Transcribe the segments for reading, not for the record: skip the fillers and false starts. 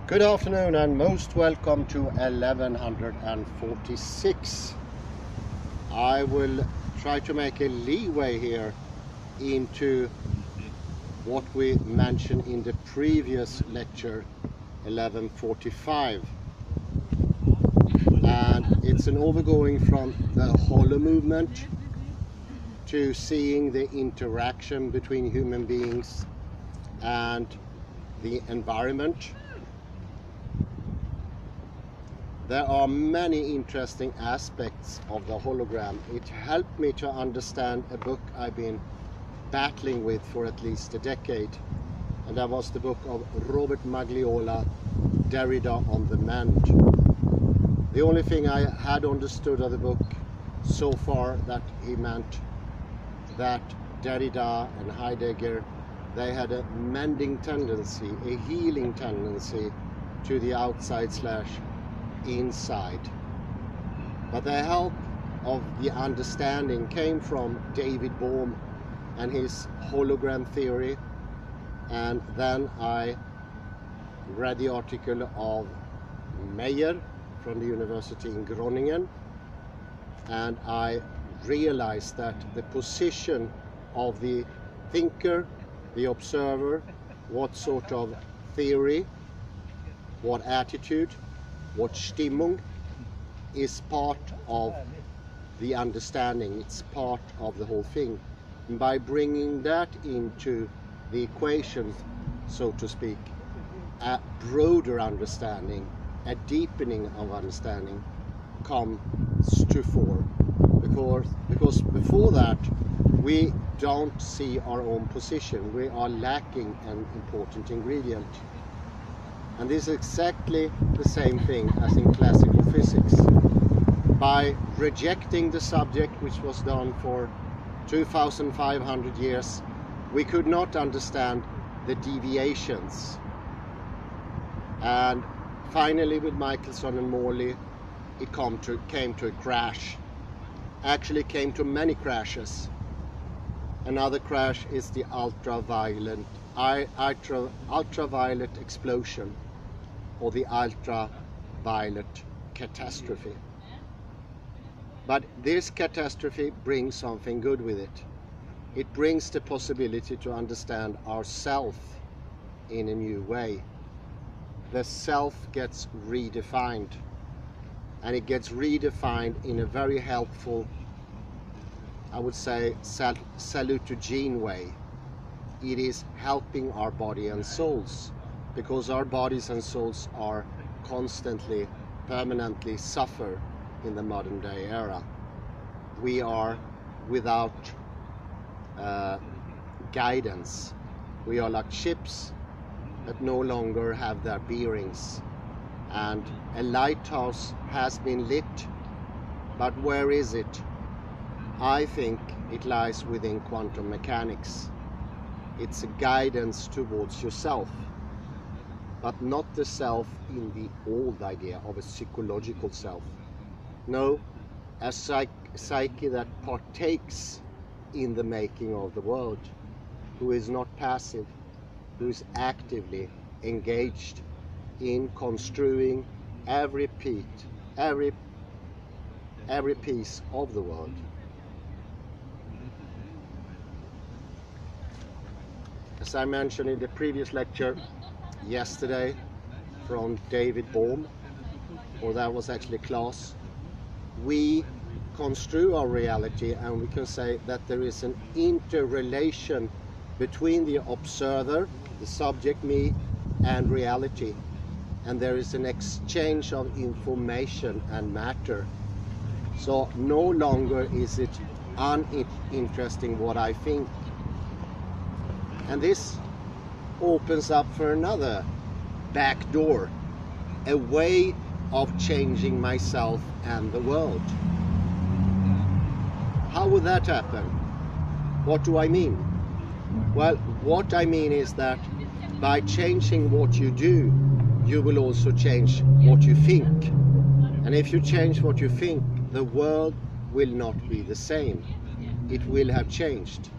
Good afternoon and most welcome to 1146. I will try to make a leeway here into what we mentioned in the previous lecture 1145, and it's an overgoing from the hollow movement to seeing the interaction between human beings and the environment. There are many interesting aspects of the hologram. It helped me to understand a book I've been battling with for at least a decade, and that was the book of Robert Magliola, Derrida on the Mend. The only thing I had understood of the book so far that he meant that Derrida and Heidegger, they had a mending tendency, a healing tendency to the outside / inside. But the help of the understanding came from David Bohm and his hologram theory, and then I read the article of Meyer from the University in Groningen, and I realized that the position of the thinker, the observer, what sort of theory, what attitude, what Stimmung is part of the understanding. It's part of the whole thing. And by bringing that into the equation, so to speak, a broader understanding, a deepening of understanding comes to fore. Because before that, we don't see our own position. We are lacking an important ingredient. And this is exactly the same thing as in classical physics. By rejecting the subject, which was done for 2,500 years, we could not understand the deviations. And finally, with Michelson and Morley, it came to a crash. Actually came to many crashes. Another crash is the ultraviolet explosion, or the ultraviolet catastrophe. But this catastrophe brings something good with it. It brings the possibility to understand ourself in a new way. The self gets redefined, and it gets redefined in a very helpful, I would say, salutogene way. It is helping our body and souls, because our bodies and souls are constantly, permanently suffer in the modern day era. We are without guidance. We are like ships that no longer have their bearings. And a lighthouse has been lit, but where is it? I think it lies within quantum mechanics. It's a guidance towards yourself, but not the self in the old idea of a psychological self. No, a psyche that partakes in the making of the world, who is not passive, who is actively engaged in construing every piece of the world. As I mentioned in the previous lecture yesterday from David Bohm, or that was actually class, we construe our reality, and we can say that there is an interrelation between the observer, the subject me, and reality. And there is an exchange of information and matter. So no longer is it uninteresting what I think. And this opens up for another back door, a way of changing myself and the world. How would that happen? What do I mean? Well, what I mean is that by changing what you do, you will also change what you think. And if you change what you think, the world will not be the same. It will have changed.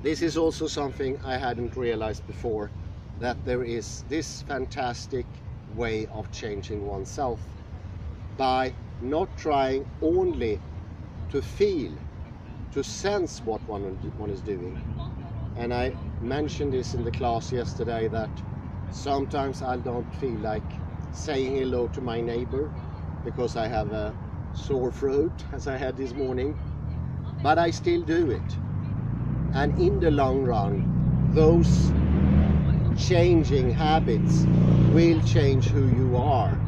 This is also something I hadn't realized before, that there is this fantastic way of changing oneself by not trying only to feel, to sense what one is doing. And I mentioned this in the class yesterday, that sometimes I don't feel like saying hello to my neighbor because I have a sore throat, as I had this morning, but I still do it. And in the long run, those changing habits will change who you are.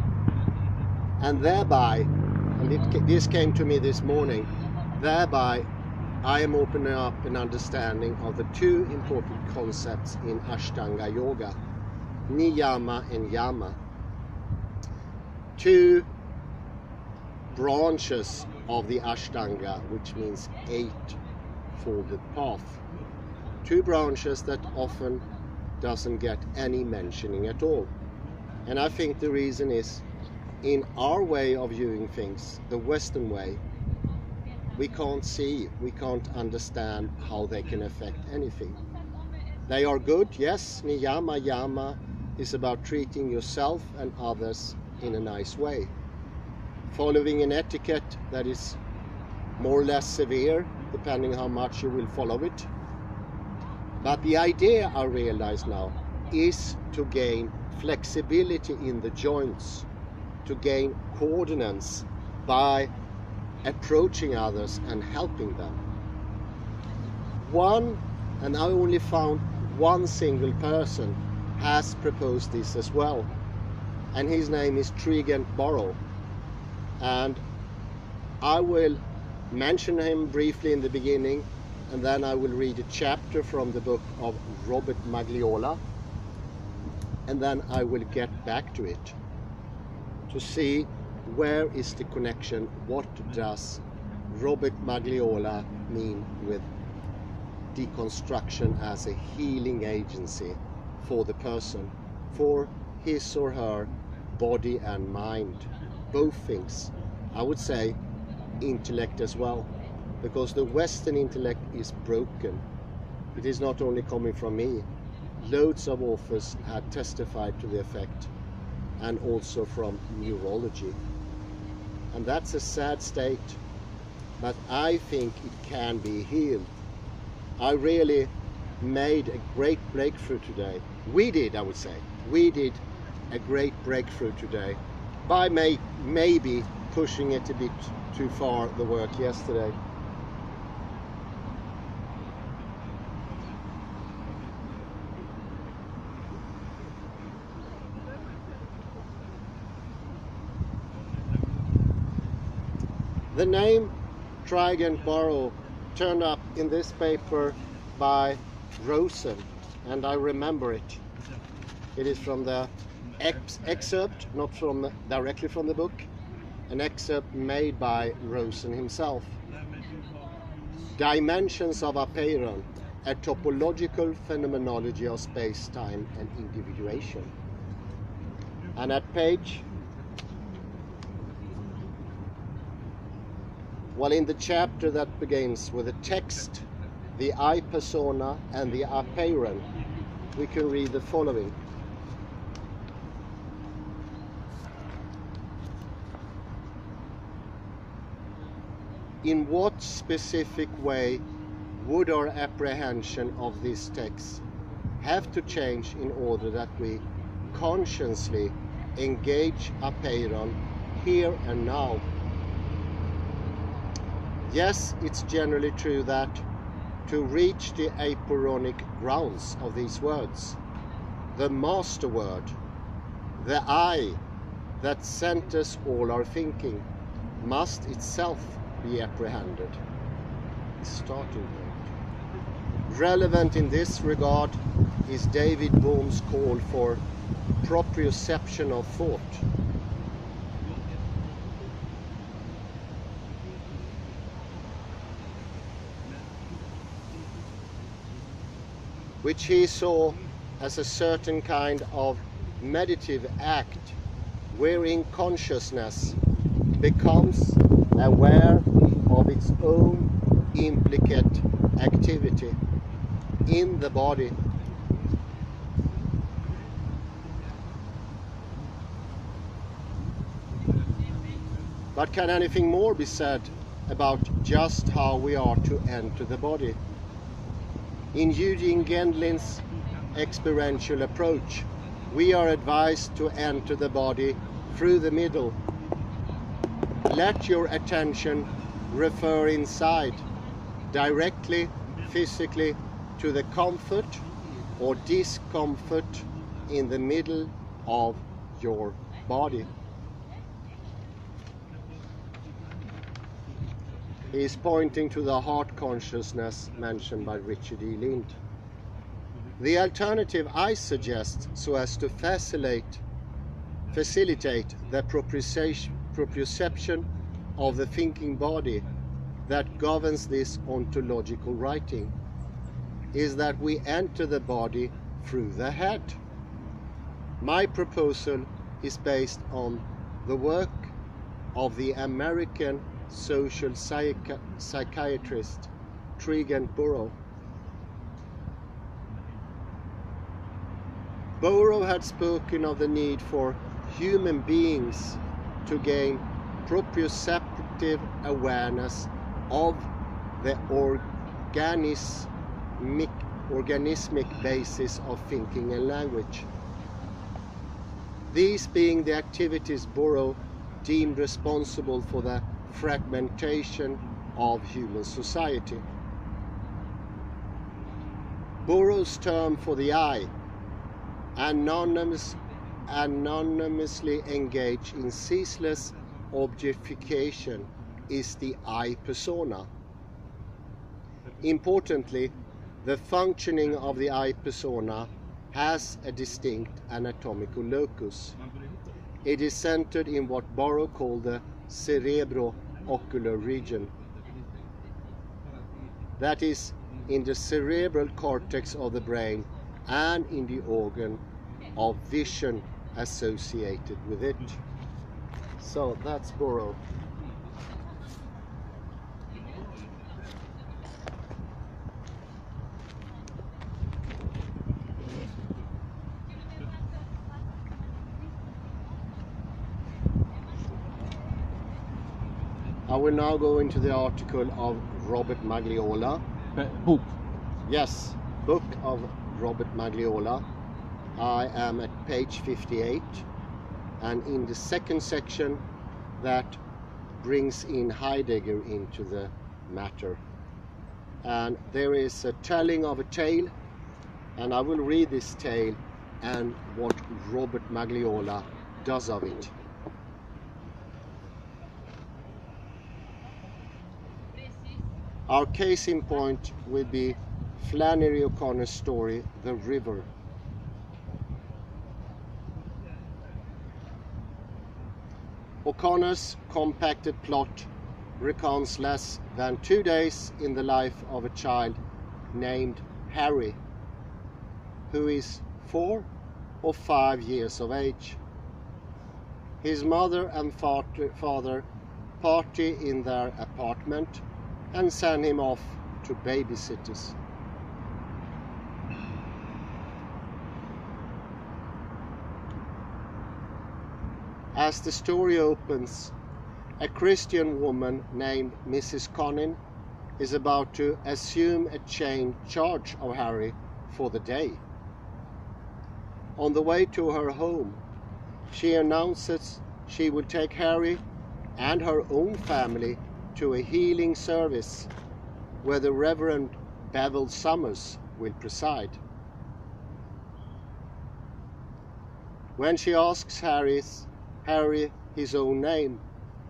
And thereby, and this came to me this morning, thereby I am opening up an understanding of the two important concepts in Ashtanga Yoga, Niyama and Yama. Two branches of the Ashtanga, which means eightfold path. Two branches that often doesn't get any mentioning at all. And I think the reason is, in our way of viewing things, the Western way, we can't see, we can't understand how they can affect anything. They are good, yes. Niyama Yama is about treating yourself and others in a nice way, following an etiquette that is more or less severe, depending how much you will follow it. But the idea, I realize now, is to gain flexibility in the joints, to gain coordinates by approaching others and helping them. And I only found one single person has proposed this as well, and his name is Trigant Burrow. And I will mention him briefly in the beginning, and then I will read a chapter from the book of Robert Magliola, and then I will get back to it to see where is the connection. What does Robert Magliola mean with deconstruction as a healing agency for the person, for his or her body and mind? Both things. I would say intellect as well, because the Western intellect is broken. It is not only coming from me. Loads of authors have testified to the effect, and also from neurology. And that's a sad state, but I think it can be healed. I really made a great breakthrough today. We did, I would say. We did a great breakthrough today by maybe pushing it a bit too far, the work yesterday. The name Trigant Burrow turned up in this paper by Rosen, and I remember it. It is from the excerpt, not from directly from the book, an excerpt made by Rosen himself. Dimensions of apeiron, a topological phenomenology of space-time and individuation. And at page, well, in the chapter that begins with the text, the I persona and the apeiron, we can read the following. In what specific way would our apprehension of this text have to change in order that we consciously engage apeiron here and now? Yes, it's generally true that to reach the apeironic grounds of these words, the master word, the I that centers all our thinking, must itself be apprehended. Starting point. Relevant in this regard is David Bohm's call for proprioception of thought. Which he saw as a certain kind of meditative act wherein consciousness becomes aware of its own implicate activity. in the body. But can anything more be said about just how we are to enter the body? In Eugene Gendlin's experiential approach, we are advised to enter the body through the middle. Let your attention refer inside, directly, physically, to the comfort or discomfort in the middle of your body. He is pointing to the heart consciousness mentioned by Richard E. Lind. The alternative I suggest, so as to facilitate the proprioception of the thinking body that governs this ontological writing, is that we enter the body through the head. My proposal is based on the work of the American social psychiatrist Trigant Burrow. Burrow had spoken of the need for human beings to gain proprioceptive awareness of the organismic basis of thinking and language. These being the activities Burrow deemed responsible for the fragmentation of human society. Burrow's term for the I, anonymously engaged in ceaseless objectification, is the I persona. Importantly, the functioning of the I persona has a distinct anatomical locus. It is centered in what Burrow called the cerebro-ocular region. That is, in the cerebral cortex of the brain and in the organ of vision associated with it. So that's Burrow. I will now go into the article of Robert Magliola. Book. Yes, book of Robert Magliola. I am at page 58, and in the second section that brings in Heidegger into the matter. And there is a telling of a tale, and I will read this tale and what Robert Magliola does of it. Our case in point will be Flannery O'Connor's story, The River. O'Connor's compacted plot recounts less than 2 days in the life of a child named Harry, who is 4 or 5 years of age. His mother and father party in their apartment and send him off to babysitters. As the story opens, a Christian woman named Mrs. Connin is about to assume a charge of Harry for the day. On the way to her home, she announces she will take Harry and her own family to a healing service where the Reverend Bevel Summers will preside. When she asks Harry his own name,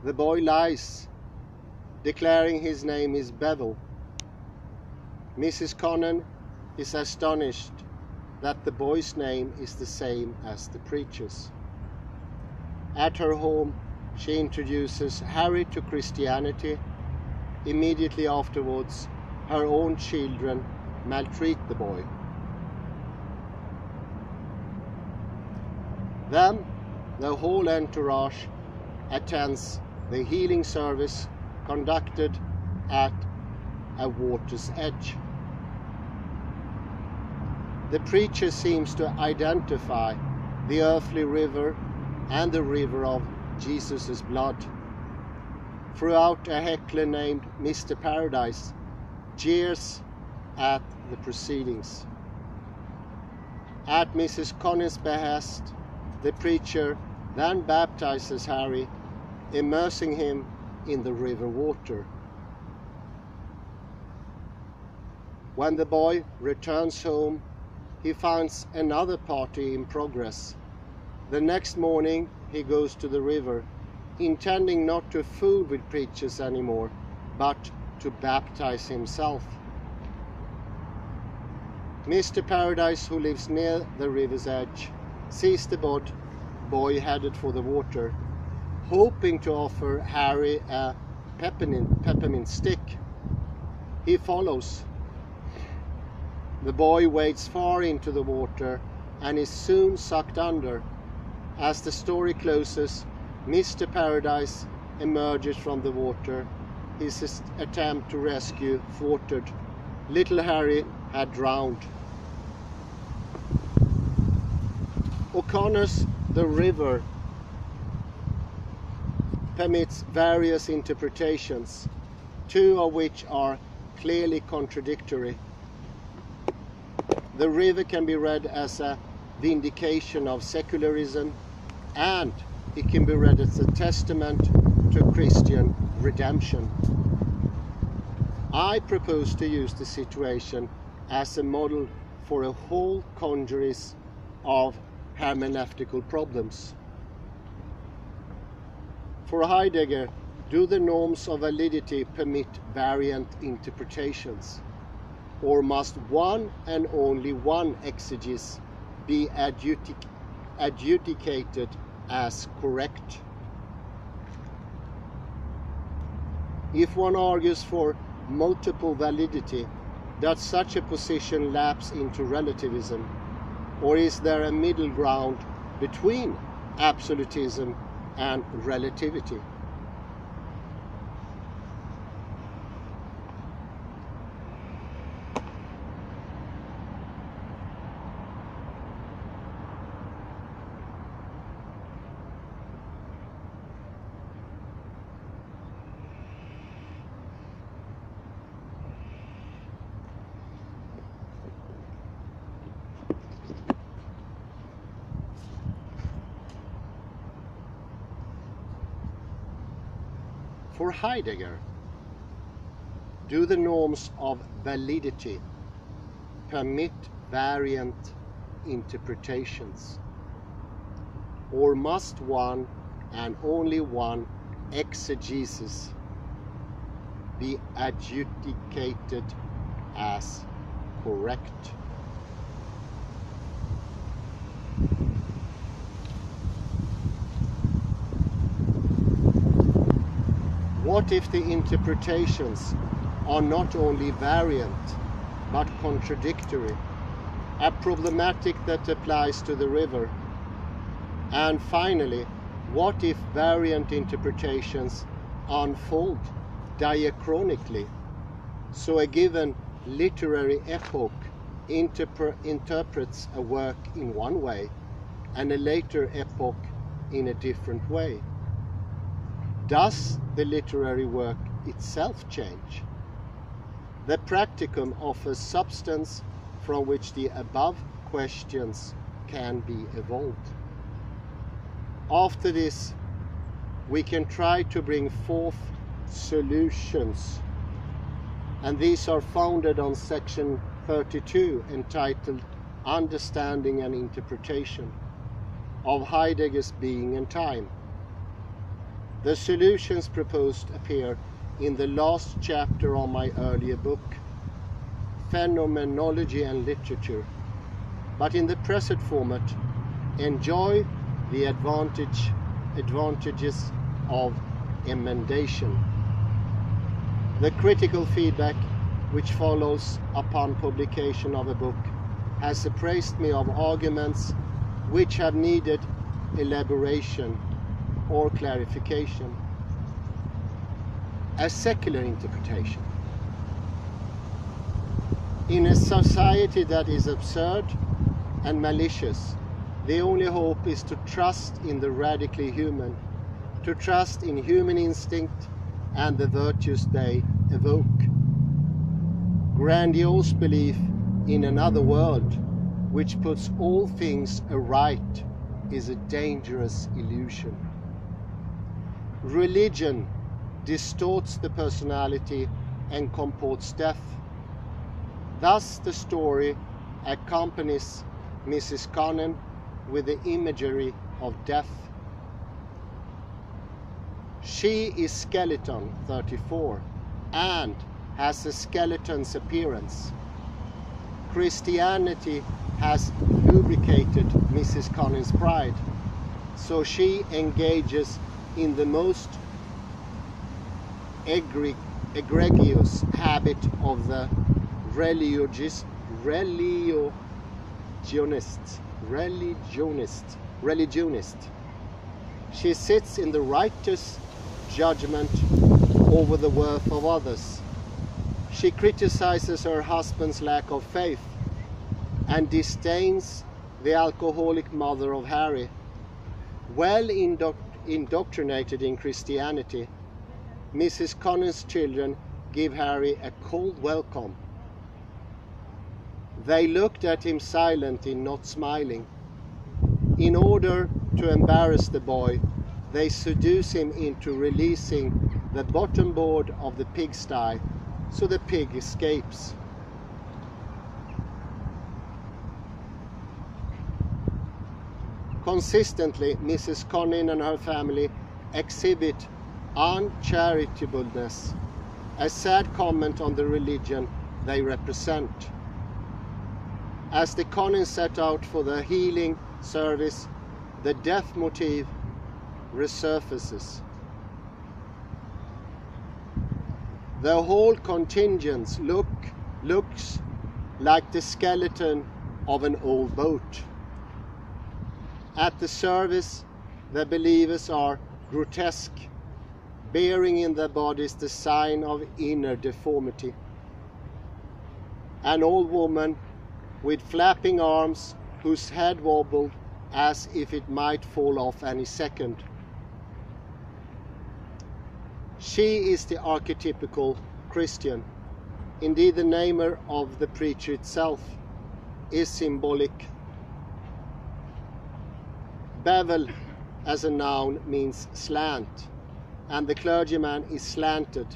the boy lies, declaring his name is Bevel. Mrs. Connin is astonished that the boy's name is the same as the preacher's. At her home, she introduces Harry to Christianity. Immediately afterwards, her own children maltreat the boy. Then, the whole entourage attends the healing service conducted at a water's edge. the preacher seems to identify the earthly river and the river of Jesus' blood. Throughout, a heckler named Mr. Paradise jeers at the proceedings. At Mrs. Connor's behest, the preacher then baptizes Harry, immersing him in the river water. When the boy returns home, he finds another party in progress. The next morning he goes to the river, intending not to fool with preachers anymore, but to baptize himself. Mr. Paradise, who lives near the river's edge, sees the boy headed for the water, hoping to offer Harry a peppermint stick. He follows. The boy wades far into the water and is soon sucked under. As the story closes, Mr. Paradise emerges from the water. His attempt to rescue thwarted. Little Harry had drowned. O'Connor's The River permits various interpretations, two of which are clearly contradictory. The river can be read as a vindication of secularism, and it can be read as a testament to Christian redemption. I propose to use the situation as a model for a whole congeries of hermeneutical problems. For Heidegger, do the norms of validity permit variant interpretations? Or must one and only one exegesis be adjudicated as correct? If one argues for multiple validity, does such a position lapse into relativism? Or is there a middle ground between absolutism and relativity? For Heidegger, do the norms of validity permit variant interpretations? Or must one and only one exegesis be adjudicated as correct? What if the interpretations are not only variant but contradictory, a problematic that applies to the river? And finally, what if variant interpretations unfold diachronically, so a given literary epoch interprets a work in one way and a later epoch in a different way? Does the literary work itself change? The practicum offers substance from which the above questions can be evolved. After this, we can try to bring forth solutions, and these are founded on section 32, entitled Understanding and Interpretation of Heidegger's Being and Time. The solutions proposed appear in the last chapter of my earlier book, Phenomenology and Literature, but in the present format, enjoy the advantages of emendation. The critical feedback which follows upon publication of a book has appraised me of arguments which have needed elaboration or clarification. A secular interpretation. In a society that is absurd and malicious, the only hope is to trust in the radically human, to trust in human instinct and the virtues they evoke. Grandiose belief in another world, which puts all things aright, is a dangerous illusion. Religion distorts the personality and comports death. Thus the story accompanies Mrs. Conan with the imagery of death. She is skeleton 34 and has a skeleton's appearance. Christianity has lubricated Mrs. Conan's pride, so she engages in the most egregious habit of the religionist. She sits in the righteous judgment over the worth of others. She criticizes her husband's lack of faith and disdains the alcoholic mother of Harry. Well indoctrinated in Christianity, Mrs. Conan's children give Harry a cold welcome. They looked at him silently, not smiling. In order to embarrass the boy, they seduce him into releasing the bottom board of the pigsty, so the pig escapes. Consistently, Mrs. Conan and her family exhibit uncharitableness, a sad comment on the religion they represent. As the Conans set out for the healing service, the death motif resurfaces. The whole contingent looks like the skeleton of an old boat. At the service, the believers are grotesque, bearing in their bodies the sign of inner deformity. An old woman with flapping arms, whose head wobbled as if it might fall off any second. She is the archetypical Christian. Indeed, the name of the preacher itself is symbolic. Bevel as a noun means slant, and the clergyman is slanted,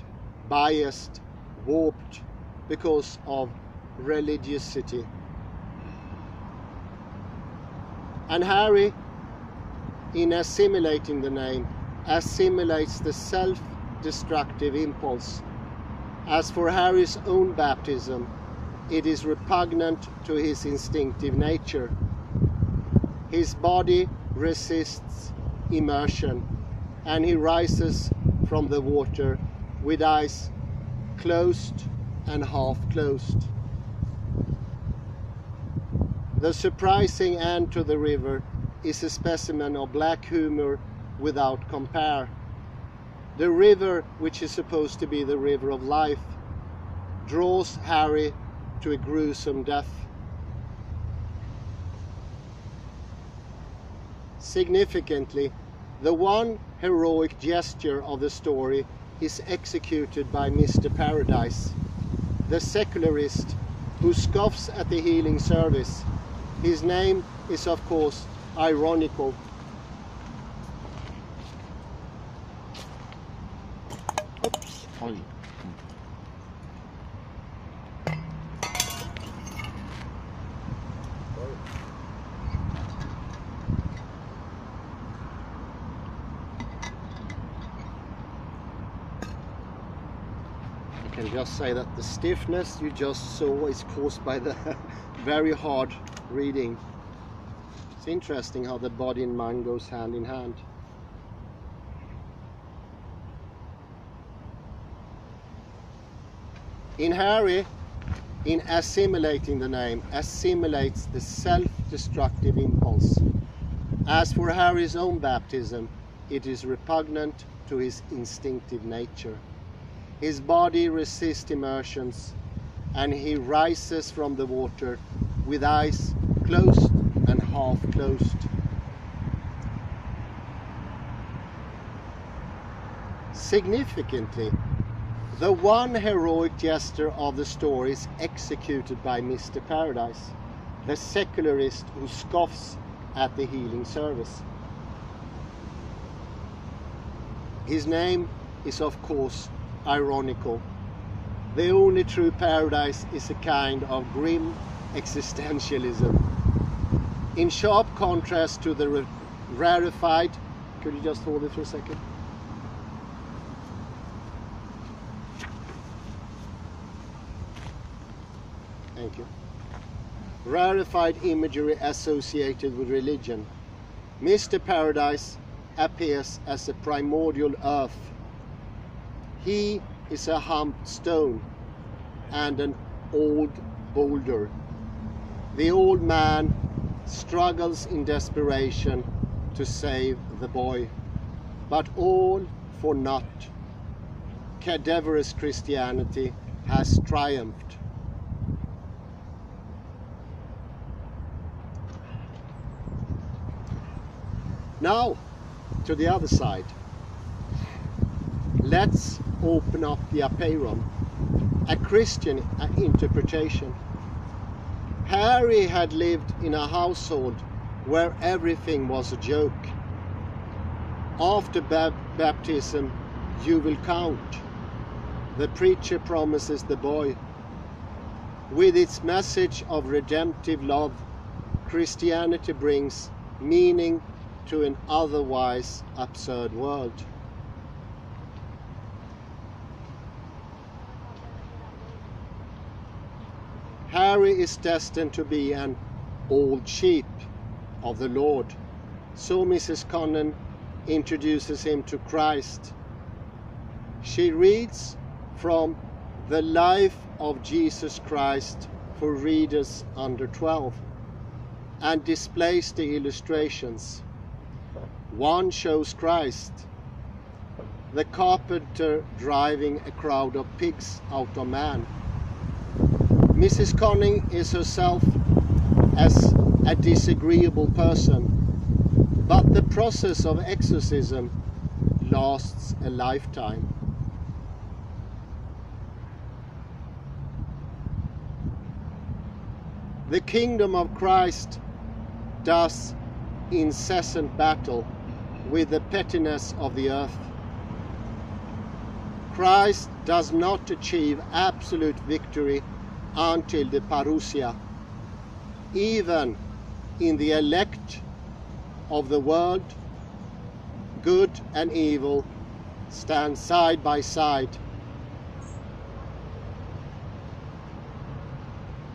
biased, warped because of religiosity. And Harry, in assimilating the name, assimilates the self-destructive impulse. As for Harry's own baptism, it is repugnant to his instinctive nature. His body resists immersion, and he rises from the water with eyes closed and half closed. The surprising end to the river is a specimen of black humor without compare. The river, which is supposed to be the river of life, draws Harry to a gruesome death. Significantly, the one heroic gesture of the story is executed by Mr. Paradise, the secularist who scoffs at the healing service. His name is, of course, ironical. Oops. Oj. I can just say that the stiffness you just saw is caused by the very hard reading. It's interesting how the body and mind goes hand in hand. In Harry, in assimilating the name, assimilates the self-destructive impulse. As for Harry's own baptism, it is repugnant to his instinctive nature. His body resists immersions, and he rises from the water with eyes closed and half closed. Significantly, the one heroic gesture of the story is executed by Mr. Paradise, the secularist who scoffs at the healing service. His name is of course ironical. The only true paradise is a kind of grim existentialism. In sharp contrast to the rarefied, could you just hold it for a second? Thank you. Rarefied imagery associated with religion, Mr. Paradise appears as a primordial earth. He is a humped stone and an old boulder. The old man struggles in desperation to save the boy, but all for naught. Cadaverous Christianity has triumphed. Now, to the other side. Let's open up the apeiron, a Christian interpretation. Harry had lived in a household where everything was a joke. After baptism, you will count. The preacher promises the boy. With its message of redemptive love, Christianity brings meaning to an otherwise absurd world. Harry is destined to be an old sheep of the Lord, so Mrs. Connan introduces him to Christ. She reads from The Life of Jesus Christ for readers under 12 and displays the illustrations. One shows Christ, the carpenter driving a crowd of pigs out of man. Mrs. Conning is herself as a disagreeable person, but the process of exorcism lasts a lifetime. The kingdom of Christ does incessant battle with the pettiness of the earth. Christ does not achieve absolute victory until the parousia. Even in the elect of the world, good and evil stand side by side.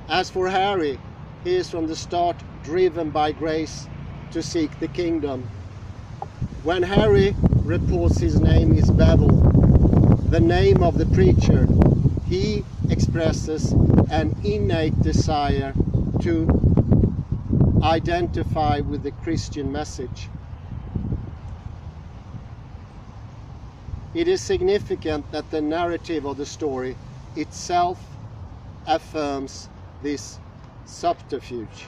As for Harry, he is from the start driven by grace to seek the kingdom. When Harry reports his name is Bevel, the name of the preacher, he expresses an innate desire to identify with the Christian message. It is significant that the narrative of the story itself affirms this subterfuge,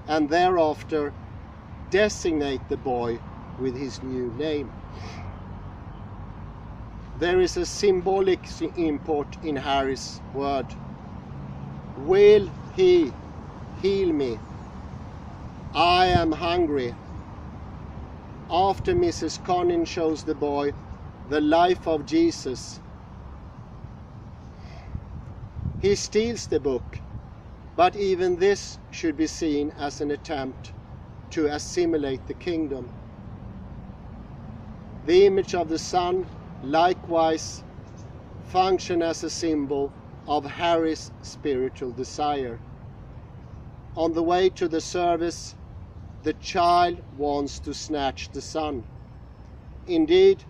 and thereafter designate the boy with his new name. There is a symbolic import in Harry's word. Will he heal me? I am hungry. After Mrs. Connin shows the boy the life of Jesus, he steals the book, but even this should be seen as an attempt to assimilate the kingdom. The image of the sun likewise function as a symbol of Harry's spiritual desire. On the way to the service, the child wants to snatch the sun. Indeed,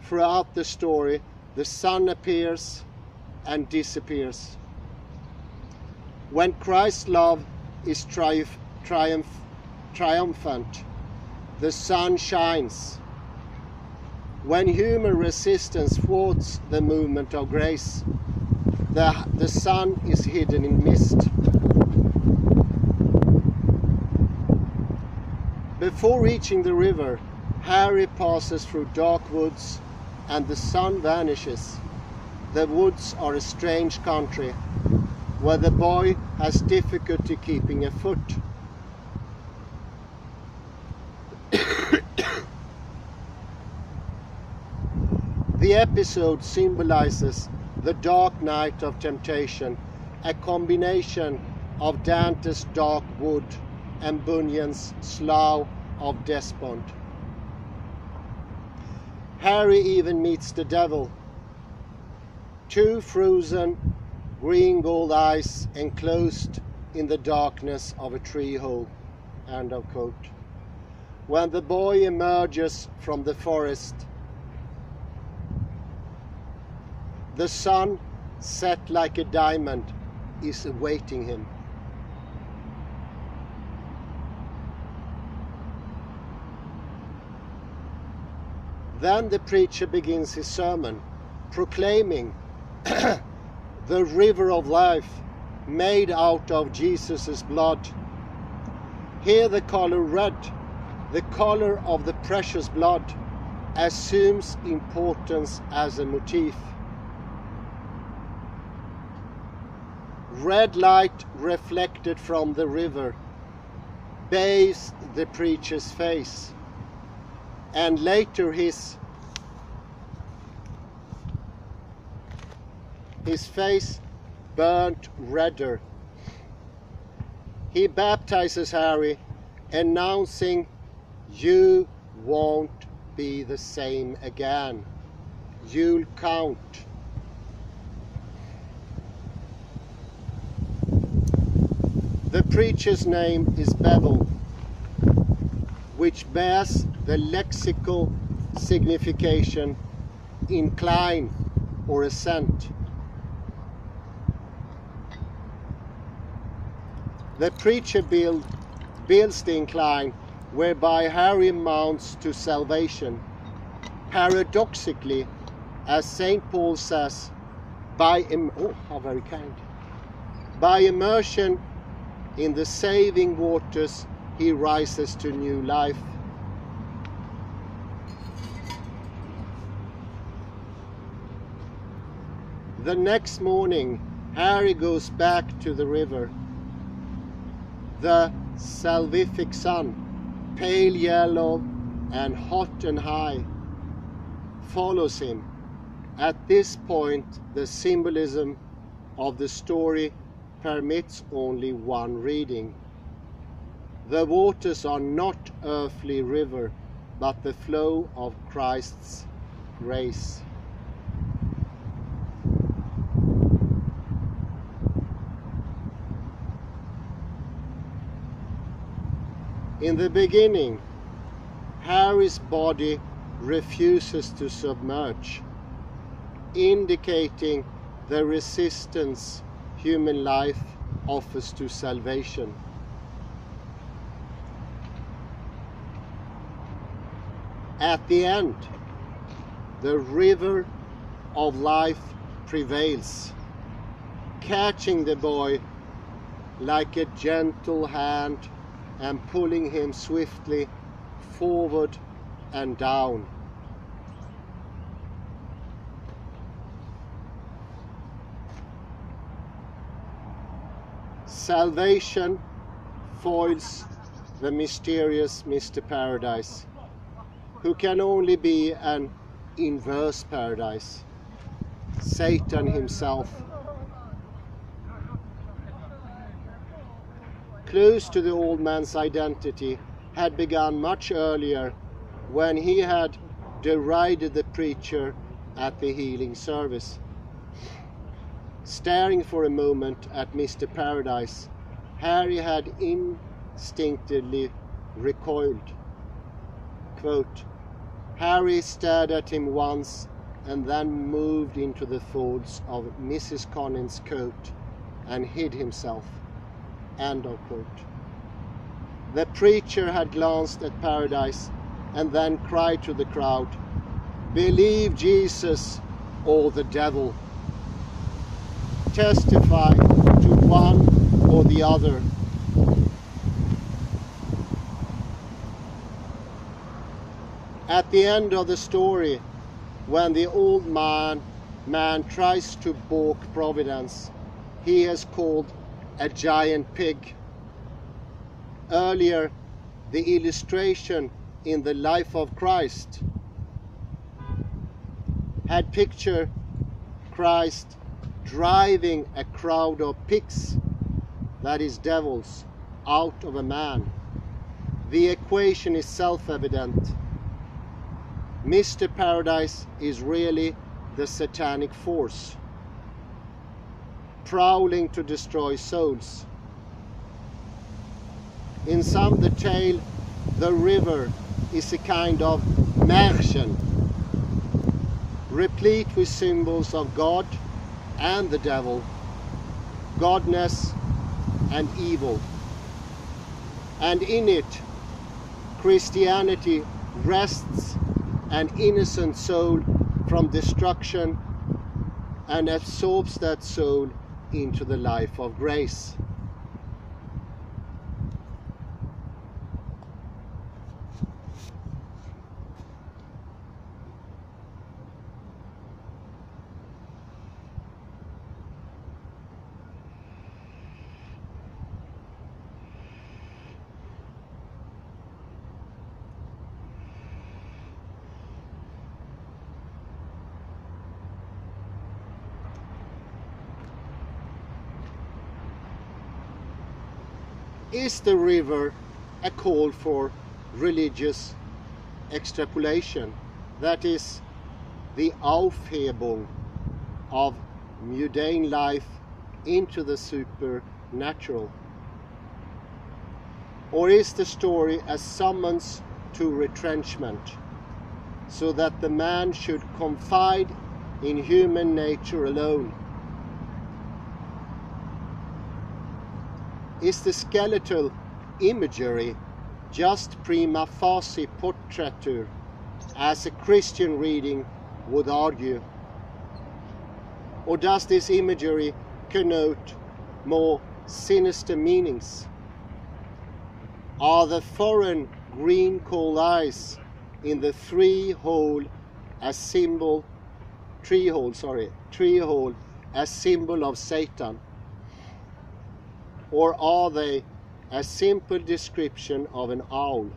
throughout the story, the sun appears and disappears. When Christ's love is triumphant, the sun shines. When human resistance thwarts the movement of grace, the sun is hidden in mist. Before reaching the river, Harry passes through dark woods and the sun vanishes. The woods are a strange country where the boy has difficulty keeping a foot. The episode symbolizes the dark night of temptation, a combination of Dante's dark wood and Bunyan's Slough of Despond. Harry even meets the devil. Two frozen green gold eyes enclosed in the darkness of a tree hole. End of quote. When the boy emerges from the forest, the sun, set like a diamond, is awaiting him. Then the preacher begins his sermon, proclaiming the river of life made out of Jesus' blood. Here the color red, the color of the precious blood, assumes importance as a motif. Red light reflected from the river bathes the preacher's face, and later his face burnt redder. He baptizes Harry, announcing, "You won't be the same again. You'll count." The preacher's name is Bevel, which bears the lexical signification incline or ascent. The preacher builds the incline whereby Harry mounts to salvation. Paradoxically, as St. Paul says, by immersion in the saving waters, he rises to new life. The next morning, Harry goes back to the river. The salvific sun, pale yellow and hot and high, follows him. At this point, the symbolism of the story permits only one reading. The waters are not earthly river, but the flow of Christ's grace. In the beginning, Harry's body refuses to submerge, indicating the resistance human life offers to salvation. At the end, the river of life prevails, catching the boy like a gentle hand and pulling him swiftly forward and down. Salvation foils the mysterious Mr. Paradise, who can only be an inverse paradise, Satan himself. Clues to the old man's identity had begun much earlier, when he had derided the preacher at the healing service. Staring for a moment at Mr. Paradise, Harry had instinctively recoiled. Quote, Harry stared at him once and then moved into the folds of Mrs. Connin's coat and hid himself. End of quote. The preacher had glanced at Paradise and then cried to the crowd, "Believe Jesus or the devil." testify to one or the other. At the end of the story, when the old man tries to balk Providence, he is called a giant pig. Earlier, the illustration in the life of Christ had pictured Christ driving a crowd of pigs, that is devils, out of a man. The equation is self-evident. Mr. Paradise is really the satanic force, prowling to destroy souls. In some, the tale, the river, is a kind of Märchen, replete with symbols of God and the devil, godness and evil. And in it, Christianity wrests an innocent soul from destruction and absorbs that soul into the life of grace. Is the river a call for religious extrapolation? That is, the Aufhebung of mundane life into the supernatural? Or is the story a summons to retrenchment, so that the man should confide in human nature alone? Is the skeletal imagery just prima facie portraiture, as a Christian reading would argue? Or does this imagery connote more sinister meanings? Are the foreign green coal eyes in the tree hole a symbol of Satan? Or are they a simple description of an owl?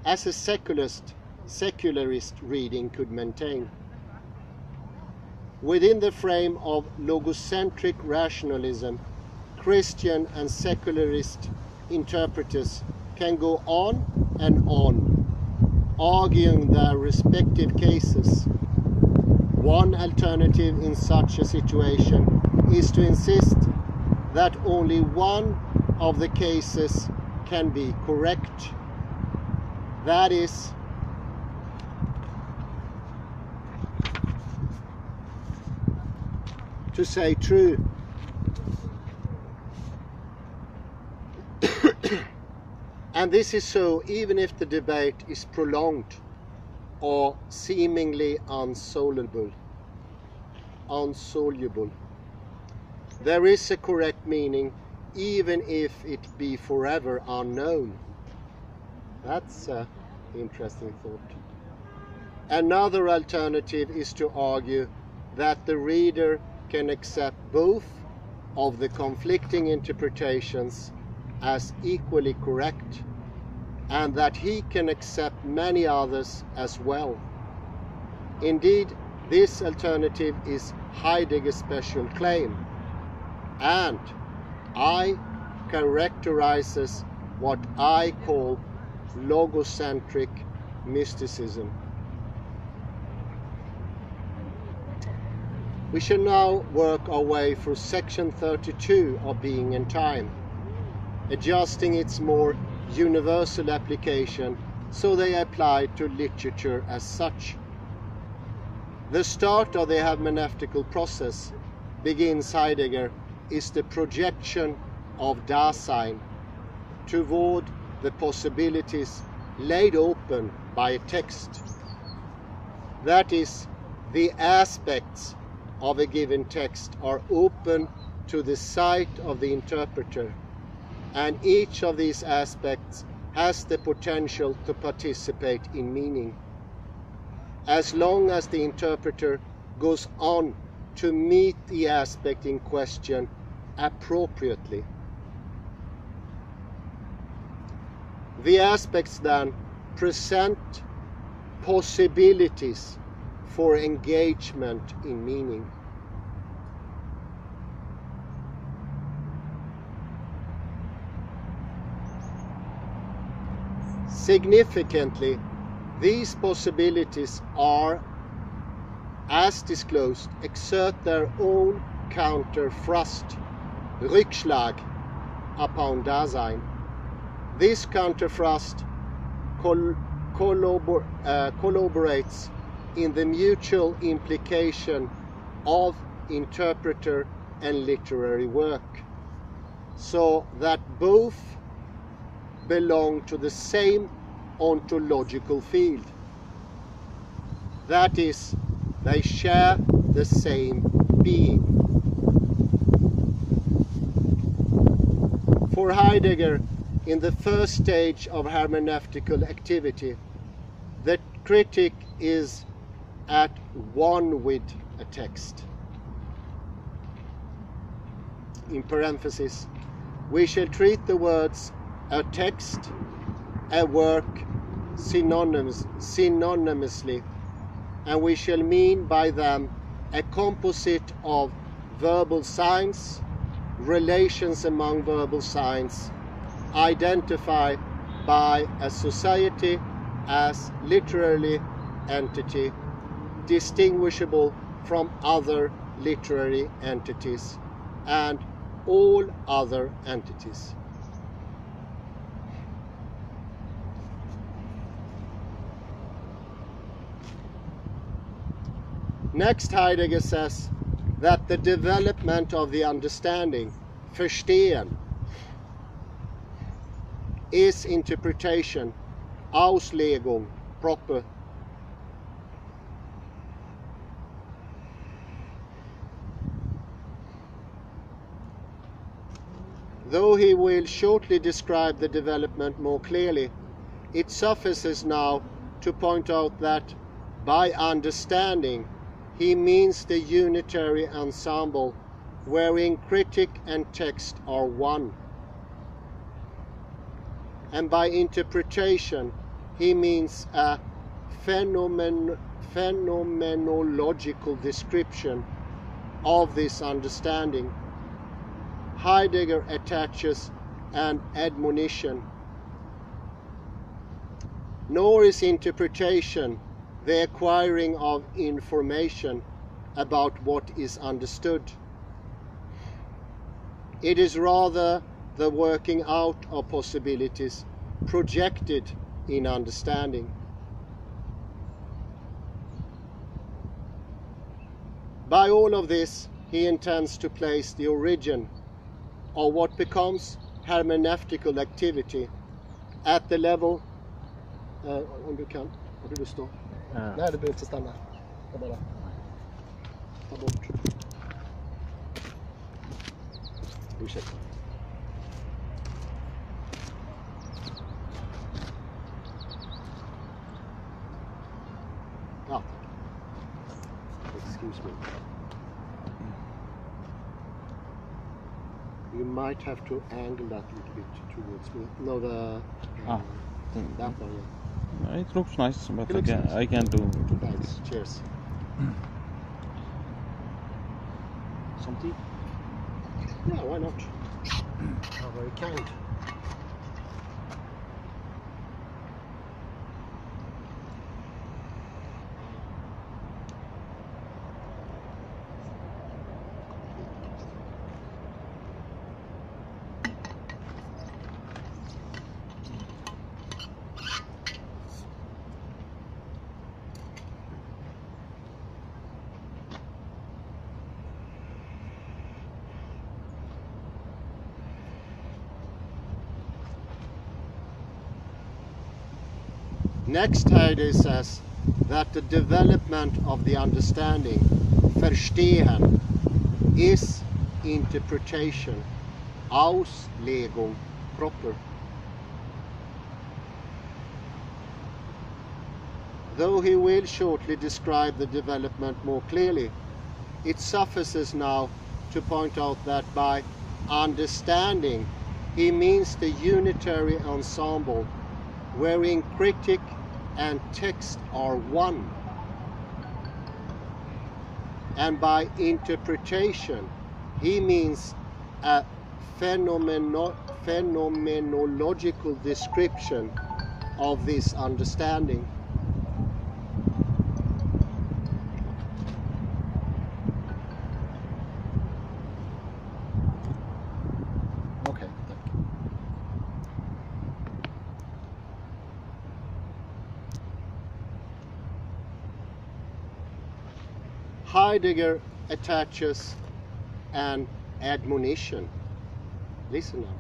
As a secularist reading could maintain, within the frame of logocentric rationalism, Christian and secularist interpreters can go on and on, arguing their respective cases. One alternative in such a situation is to insist that only one of the cases can be correct. That is, to say true. And this is so even if the debate is prolonged or seemingly unsoluble. There is a correct meaning, even if it be forever unknown. That's an interesting thought. Another alternative is to argue that the reader can accept both of the conflicting interpretations as equally correct, and that he can accept many others as well. Indeed, this alternative is Heidegger's special claim, and I characterizes what I call logocentric mysticism. We shall now work our way through section 32 of Being and Time, adjusting its more universal application so they apply to literature as such. The start of the hermeneutical process, begins Heidegger, is the projection of Dasein toward the possibilities laid open by a text. That is, the aspects of a given text are open to the sight of the interpreter, and each of these aspects has the potential to participate in meaning, as long as the interpreter goes on to meet the aspect in question appropriately. The aspects then present possibilities for engagement in meaning. Significantly, these possibilities are, as disclosed, exert their own counter thrust, Rückschlag, upon Dasein. This counter thrust collaborates in the mutual implication of interpreter and literary work, so that both belong to the same ontological field. That is, they share the same being. For Heidegger, in the first stage of hermeneutical activity, the critic is at one with a text. In parenthesis, we shall treat the words a text, a work synonymously, and we shall mean by them a composite of verbal signs, relations among verbal signs, identified by a society as literary entity, distinguishable from other literary entities and all other entities. Next, Heidegger says that the development of the understanding, Verstehen, is interpretation, Auslegung, proper. Though he will shortly describe the development more clearly, it suffices now to point out that by understanding he means the unitary ensemble wherein critic and text are one. And by interpretation he means a phenomenological description of this understanding. Heidegger attaches an admonition. Nor is interpretation the acquiring of information about what is understood. It is rather the working out of possibilities projected in understanding. By all of this, he intends to place the origin of what becomes hermeneutical activity at the level, om du kan, har du lust då? Nej, du behöver inte stanna. Jag bara ta bort. Ursäkta. Ja. Excuse me. You might have to angle that a little bit towards me. No, that one, yeah. It looks nice, but It looks nice. I can do Thanks. Cheers. Some tea? Yeah, why not? How very kind. Next, Heidegger says that the development of the understanding, Verstehen is interpretation, Auslegung proper. Though he will shortly describe the development more clearly, it suffices now to point out that by understanding he means the unitary ensemble wherein critic and text are one. And by interpretation he means a phenomenological description of this understanding. Okay, thank you. Heidegger attaches an admonition. Listen now.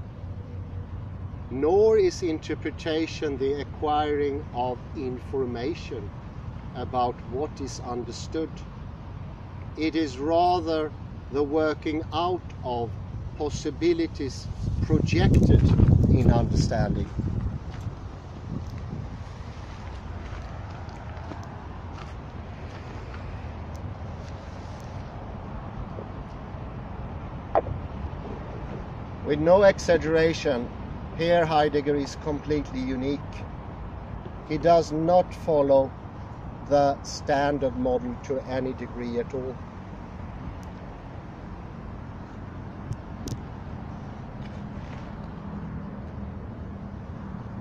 Nor is interpretation the acquiring of information about what is understood. It is rather the working out of possibilities projected in understanding. With no exaggeration, here Heidegger is completely unique. He does not follow the standard model to any degree at all.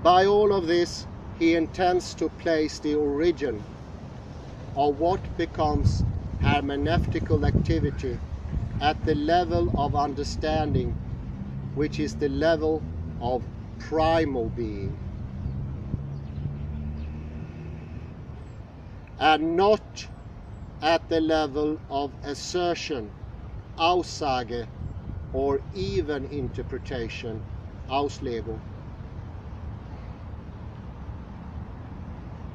By all of this, he intends to place the origin of what becomes hermeneutical activity at the level of understanding, which is the level of primal being, and not at the level of assertion, Aussage, or even interpretation, Auslegung.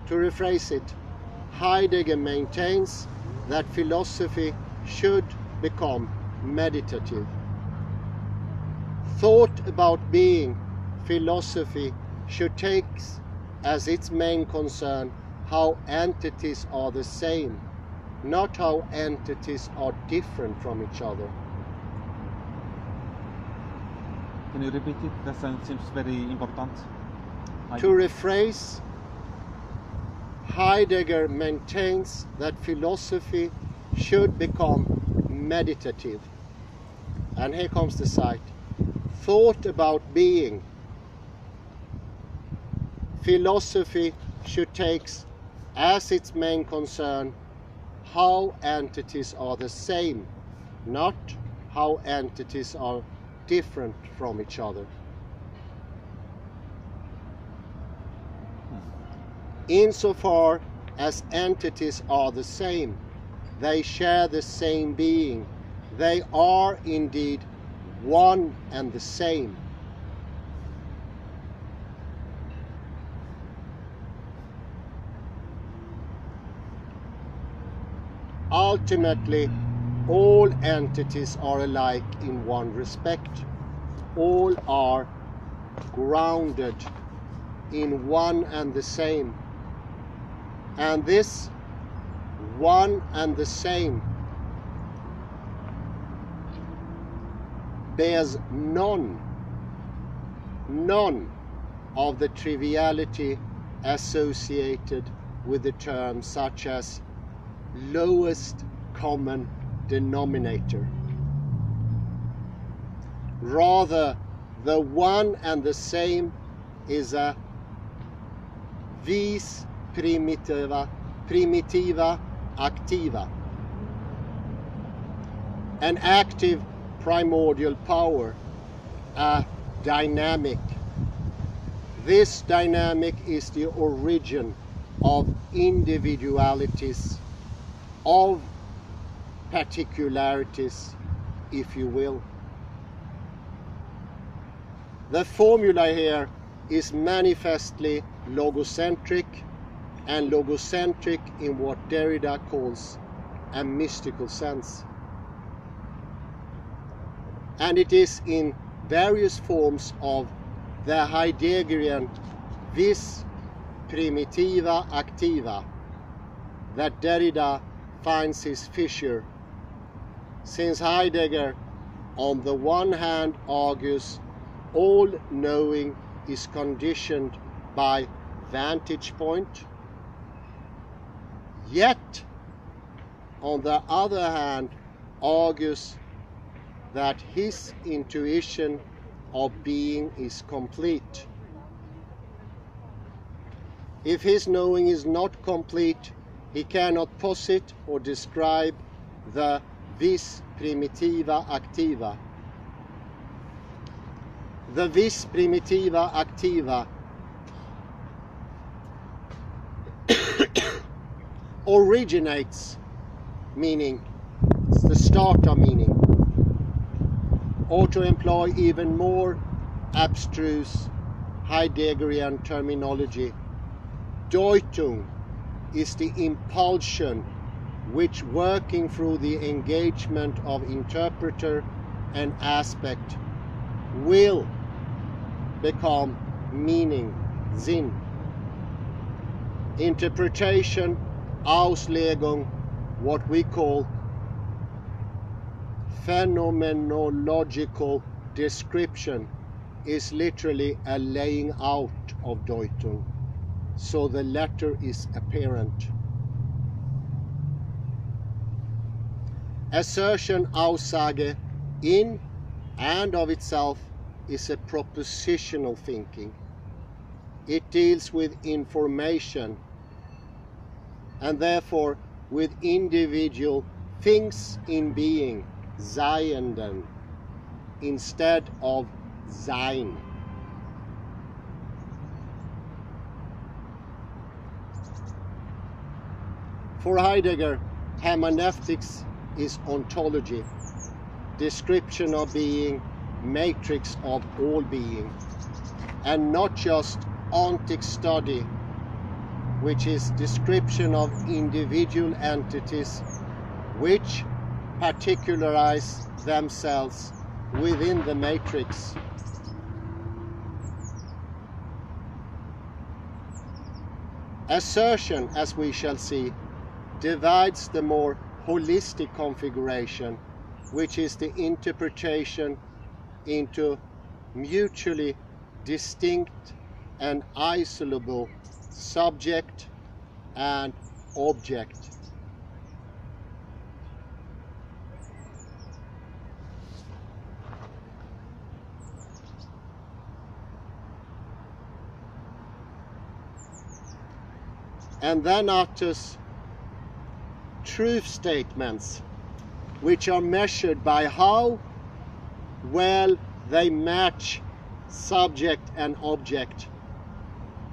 To rephrase it, Heidegger maintains that philosophy should become meditative. Thought about being, philosophy should take as its main concern how entities are the same, not how entities are different from each other. Can you repeat it? That seems very important. To rephrase, Heidegger maintains that philosophy should become meditative. And here comes the cite. Thought about being, philosophy should take as its main concern how entities are the same, not how entities are different from each other. Insofar as entities are the same, they share the same being, they are indeed one and the same. Ultimately, all entities are alike in one respect. All are grounded in one and the same. And this one and the same bears none of the triviality associated with the terms such as lowest common denominator. Rather, the one and the same is a vis primitiva activa, an active primordial power, a dynamic. This dynamic is the origin of individualities, of particularities, if you will. The formula here is manifestly logocentric, and logocentric in what Derrida calls a mystical sense. And it is in various forms of the Heideggerian vis primitiva activa that Derrida finds his fissure, since Heidegger on the one hand argues all knowing is conditioned by vantage point, yet on the other hand argues that his intuition of being is complete. If his knowing is not complete, he cannot posit or describe the vis primitiva activa. The vis primitiva activa originates, meaning it's the start of meaning, or to employ even more abstruse Heideggerian terminology, Deutung is the impulsion which, working through the engagement of interpreter and aspect, will become meaning, Sinn. Interpretation, Auslegung, what we call phenomenological description, is literally a laying out of Deutung, so the latter is apparent. Assertion, Aussage, in and of itself is a propositional thinking. It deals with information and therefore with individual things in being, Seienden, instead of Sein. For Heidegger, hermeneutics is ontology, description of being, matrix of all being, and not just ontic study, which is description of individual entities which particularize themselves within the matrix. Assertion, as we shall see, divides the more holistic configuration, which is the interpretation into mutually distinct and isolable subject and object. And then utters truth statements which are measured by how well they match subject and object.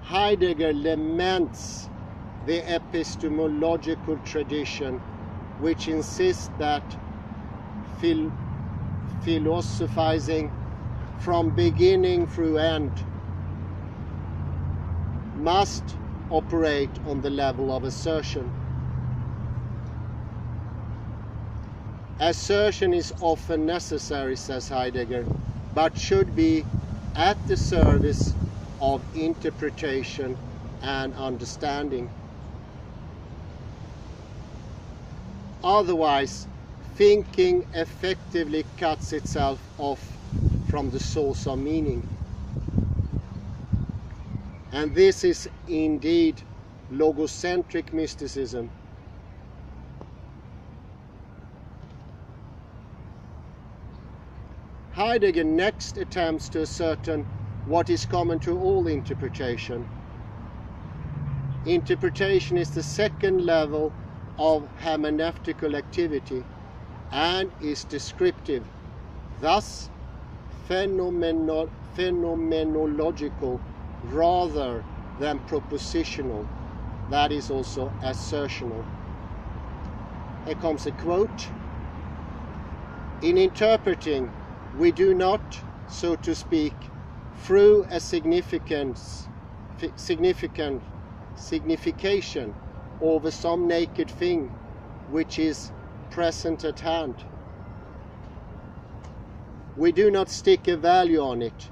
Heidegger laments the epistemological tradition which insists that philosophizing from beginning through end must operate on the level of assertion. Assertion is often necessary, says Heidegger, but should be at the service of interpretation and understanding. Otherwise, thinking effectively cuts itself off from the source of meaning. And this is indeed logocentric mysticism. Heidegger next attempts to ascertain what is common to all interpretation. Interpretation is the second level of hermeneutical activity and is descriptive, thus phenomenological rather than propositional, that is also assertional. Here comes a quote. In interpreting, we do not, so to speak, through a signification over some naked thing, which is present at hand. We do not stick a value on it,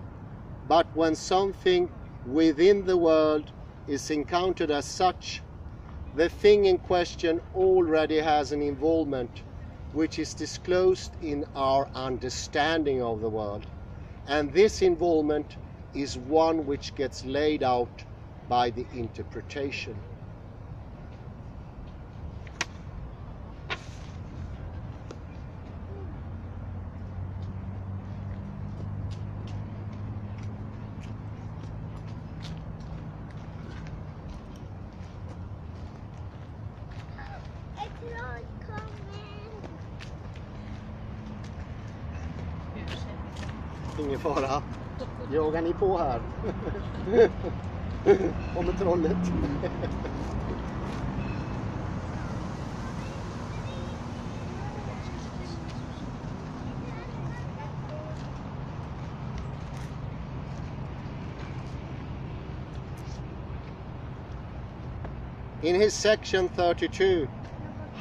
but when something within the world is encountered as such, the thing in question already has an involvement which is disclosed in our understanding of the world, and this involvement is one which gets laid out by the interpretation. Ingen fara. Jagar ni på här? Kommer trollet. In his section 32,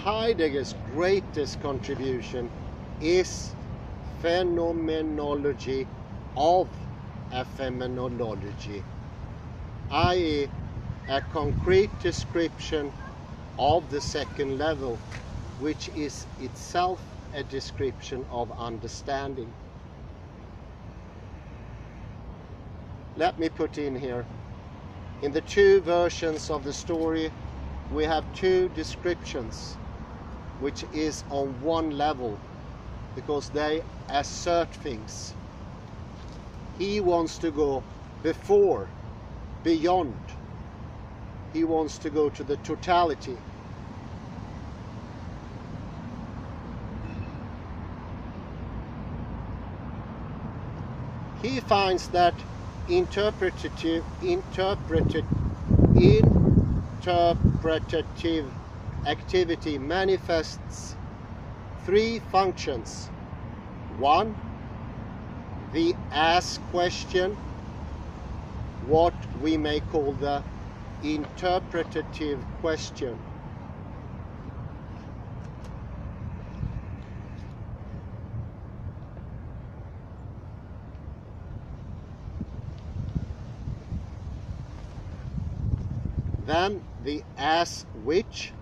Heidegger's greatest contribution is phenomenology of a phenomenology, i.e. a concrete description of the second level, which is itself a description of understanding. Let me put in here, in the two versions of the story, we have two descriptions, which is on one level, because they assert things. He wants to go before, beyond. He wants to go to the totality. He finds that interpretative activity manifests three functions. One, the ask question, what we may call the interpretative question. Then the as which,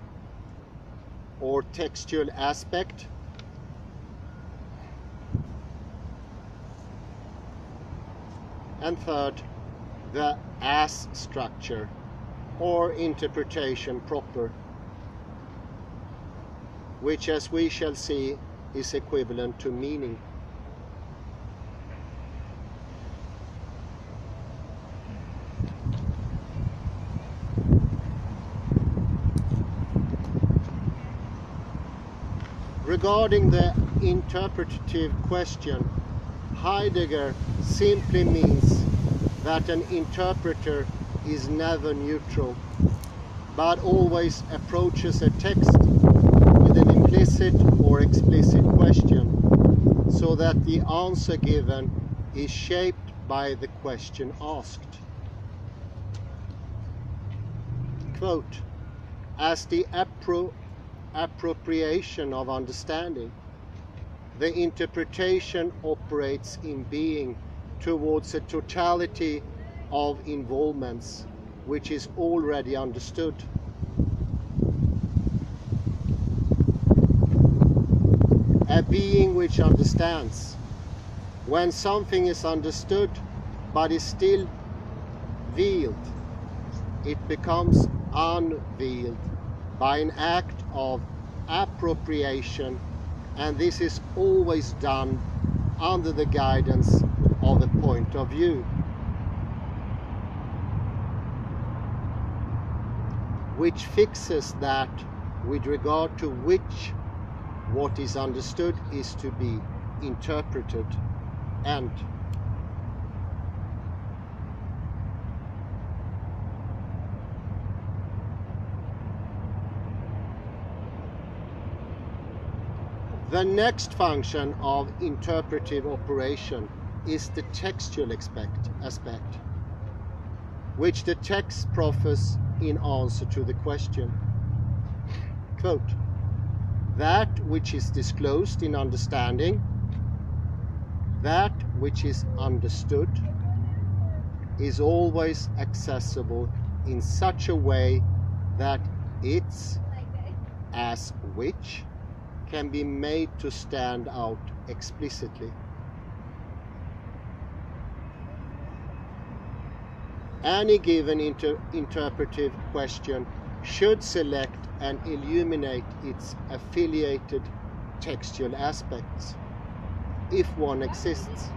or textual aspect. And third, the as structure, or interpretation proper, which, as we shall see, is equivalent to meaning. Regarding the interpretative question, Heidegger simply means that an interpreter is never neutral, but always approaches a text with an implicit or explicit question, so that the answer given is shaped by the question asked. Quote, as the appropriation of understanding, the interpretation operates in being towards a totality of involvements which is already understood. A being which understands. When something is understood but is still veiled, it becomes unveiled by an act of appropriation, and this is always done under the guidance of a point of view, which fixes that with regard to which what is understood is to be interpreted. And the next function of interpretive operation is the textual aspect, which the text proffers in answer to the question. Quote, that which is disclosed in understanding, that which is understood, is always accessible in such a way that its as which can be made to stand out explicitly. Any given interpretive question should select and illuminate its affiliated textual aspects, if one exists.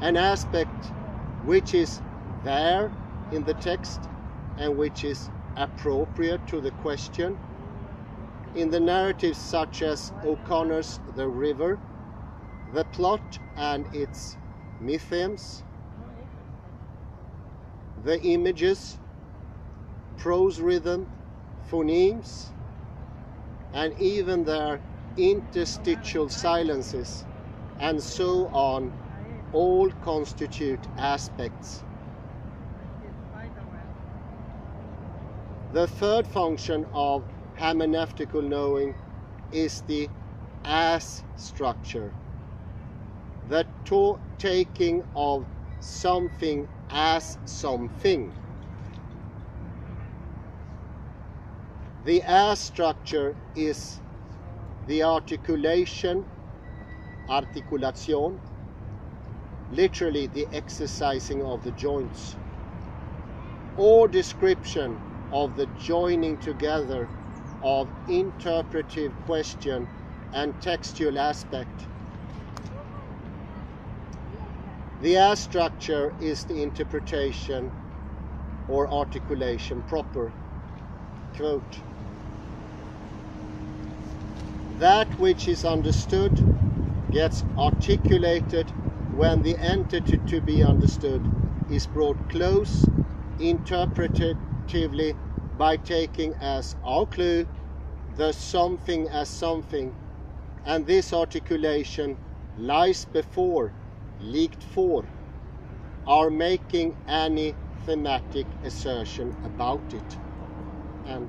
An aspect which is there in the text and which is appropriate to the question. In the narratives such as O'Connor's The River, the plot and its mythemes, the images, prose rhythm, phonemes, and even their interstitial silences, and so on, all constitute aspects. The third function of hermeneutical knowing is the as structure, the taking of something as something. The as structure is the articulation, articulation, literally the exercising of the joints, or description of the joining together of interpretive question and textual aspect. The as structure is the interpretation or articulation proper. Quote, that which is understood gets articulated when the entity to be understood is brought close interpretatively by taking as our clue the something as something, and this articulation lies before, liegt for, our making any thematic assertion about it. And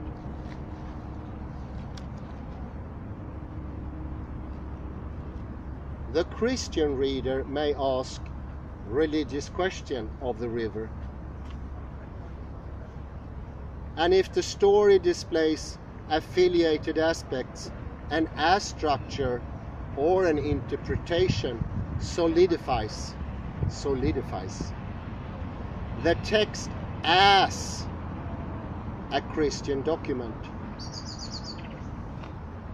the Christian reader may ask religious question of the river. And if the story displays affiliated aspects, an as structure or an interpretation solidifies the text as a Christian document.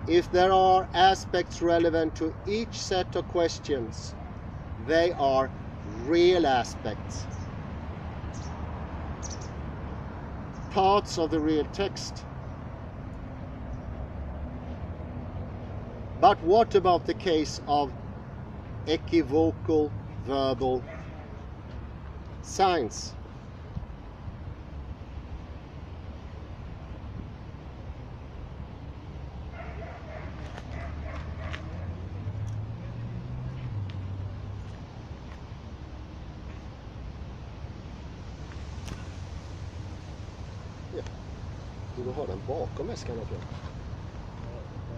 If there are aspects relevant to each set of questions, they are real aspects, parts of the real text. But what about the case of equivocal verbal signs? Ja. Du har den bakom väskan också.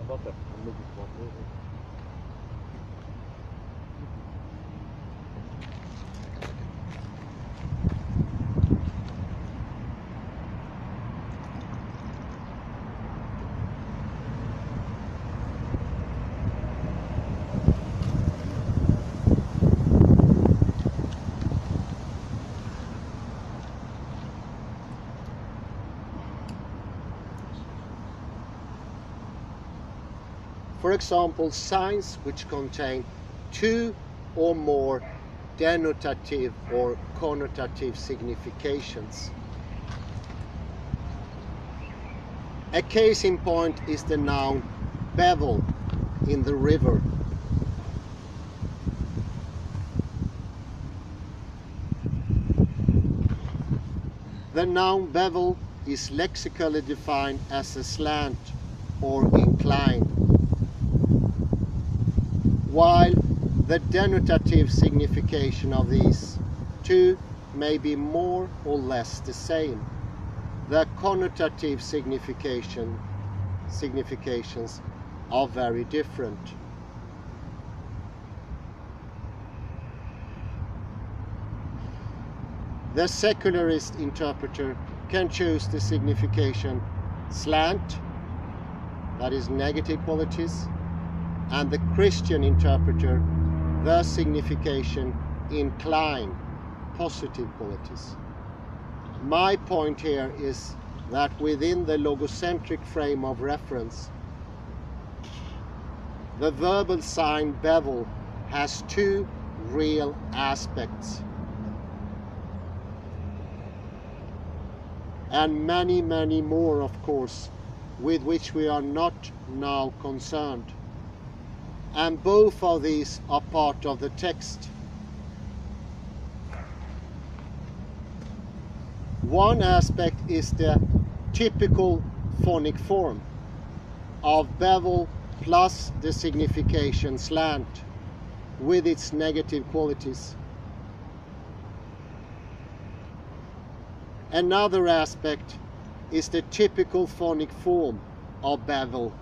Varför? For example, signs which contain two or more denotative or connotative significations. A case in point is the noun bevel in the river. The noun bevel is lexically defined as a slant or incline, while the denotative signification of these two may be more or less the same. The connotative signification significations are very different. The secularist interpreter can choose the signification slant, that is negative qualities, and the Christian interpreter the signification incline, positive qualities. My point here is that within the logocentric frame of reference, the verbal sign bevel has two real aspects, and many more, of course, with which we are not now concerned. And both of these are part of the text. One aspect is the typical phonic form of bevel plus the signification slant with its negative qualities. Another aspect is the typical phonic form of bevel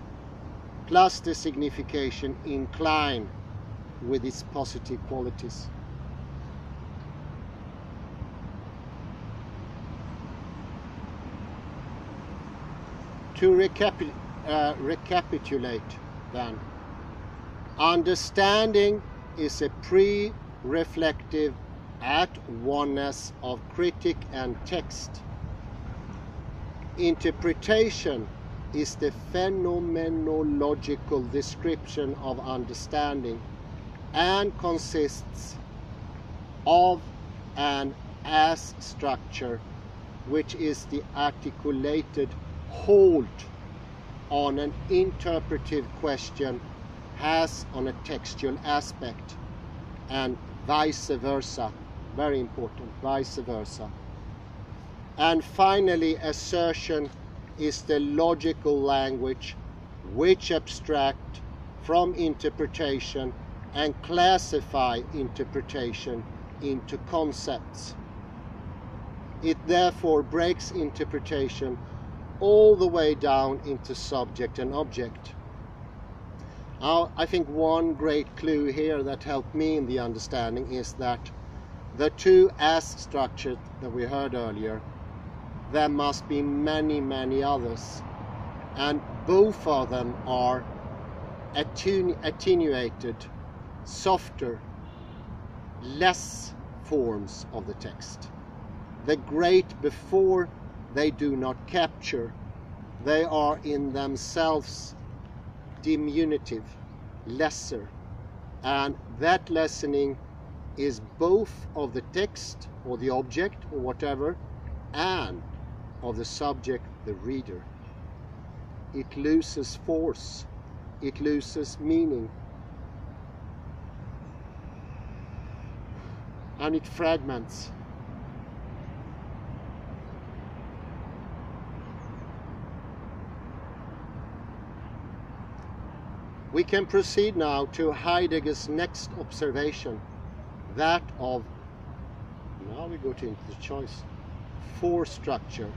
plus the signification incline with its positive qualities. To recapitulate then, understanding is a pre-reflective at-oneness of critic and text. Interpretation is the phenomenological description of understanding and consists of an as structure, which is the articulated hold on an interpretive question has on a textual aspect, and vice versa. Very important, vice versa. And finally, assertion is the logical language which abstract from interpretation and classify interpretation into concepts. It therefore breaks interpretation all the way down into subject and object. Now, I think one great clue here that helped me in the understanding is that the two as structures that we heard earlier, there must be many others, and both of them are attenuated, softer, less forms of the text. The great before they do not capture, they are in themselves diminutive, lesser, and that lessening is both of the text or the object or whatever, and of the subject, the reader. It loses force, it loses meaning, and it fragments. We can proceed now to Heidegger's next observation, that of, now we go into the choice, for-structure,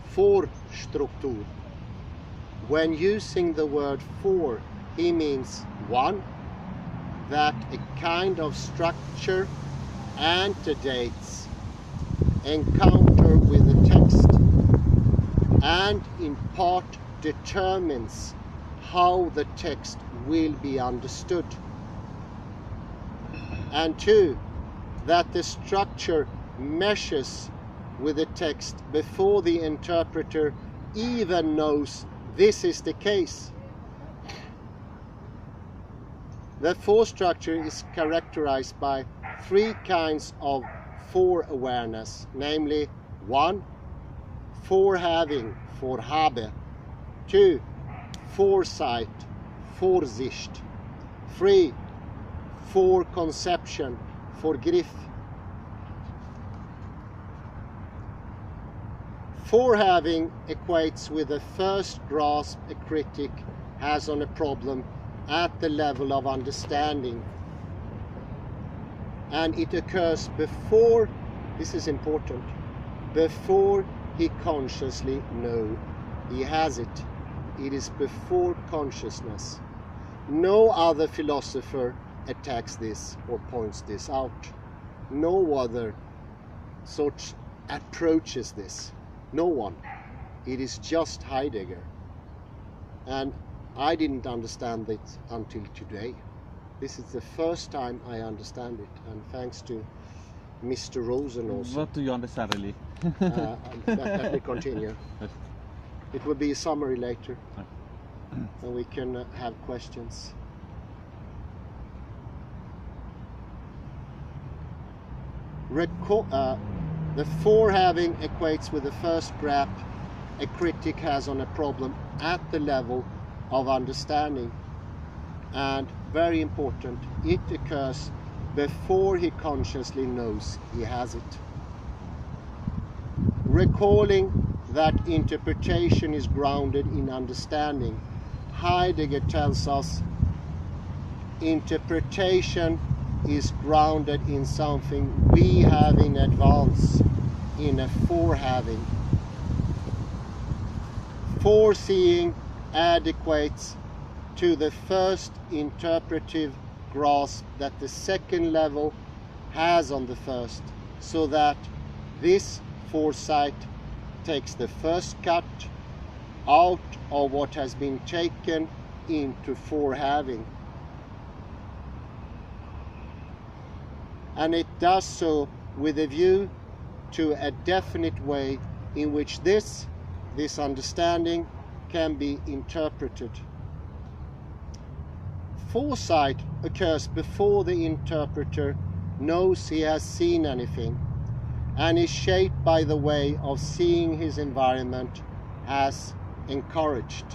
for-struktur. When using the word for, he means, one, that a kind of structure antedates encounter with the text and in part determines how the text will be understood. And two, that the structure meshes with the text before the interpreter even knows this is the case. The for structure is characterized by three kinds of for awareness, namely, one, for having, for habe, two, foresight, Vorsicht, three, for conception, for Griff. For having equates with the first grasp a critic has on a problem at the level of understanding, and it occurs before, this is important, before he consciously knows he has it. It is before consciousness. No other philosopher attacks this or points this out. No other sort approaches this. No one. It is just Heidegger. And I didn't understand it until today. This is the first time I understand it, and thanks to Mr. Rosen also. What do you understand really? Let me continue. It will be a summary later, and we can have questions. The forehaving equates with the first grasp a critic has on a problem at the level of understanding, and very important, it occurs before he consciously knows he has it. Recalling that interpretation is grounded in understanding, Heidegger tells us interpretation is grounded in something we have in advance, in a forehaving. Foreseeing adequates to the first interpretive grasp that the second level has on the first, so that this foresight takes the first cut out of what has been taken into forehaving. And it does so with a view to a definite way in which this understanding can be interpreted. Foresight occurs before the interpreter knows he has seen anything, and is shaped by the way of seeing his environment as encouraged.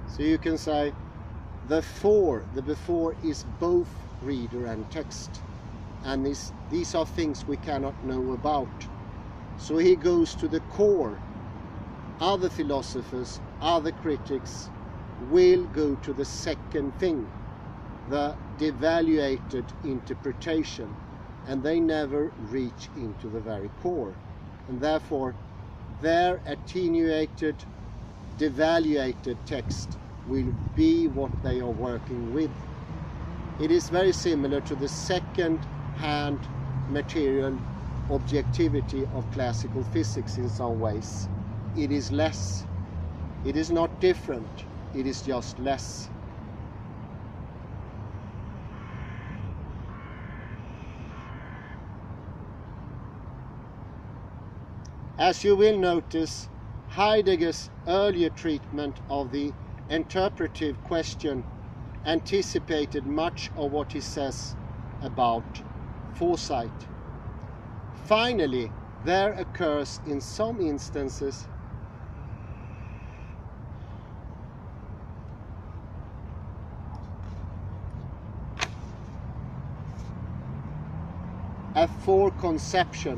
So you can say the before is both reader and text, and these are things we cannot know about. So he goes to the core. Other philosophers, other critics will go to the second thing, the devaluated interpretation, and they never reach into the very core, and therefore their attenuated, devaluated text will be what they are working with. It is very similar to the second-hand material objectivity of classical physics in some ways. It is less. It is not different. It is just less. As you will notice, Heidegger's earlier treatment of the interpretive question anticipated much of what he says about foresight. Finally, there occurs in some instances a foreconception,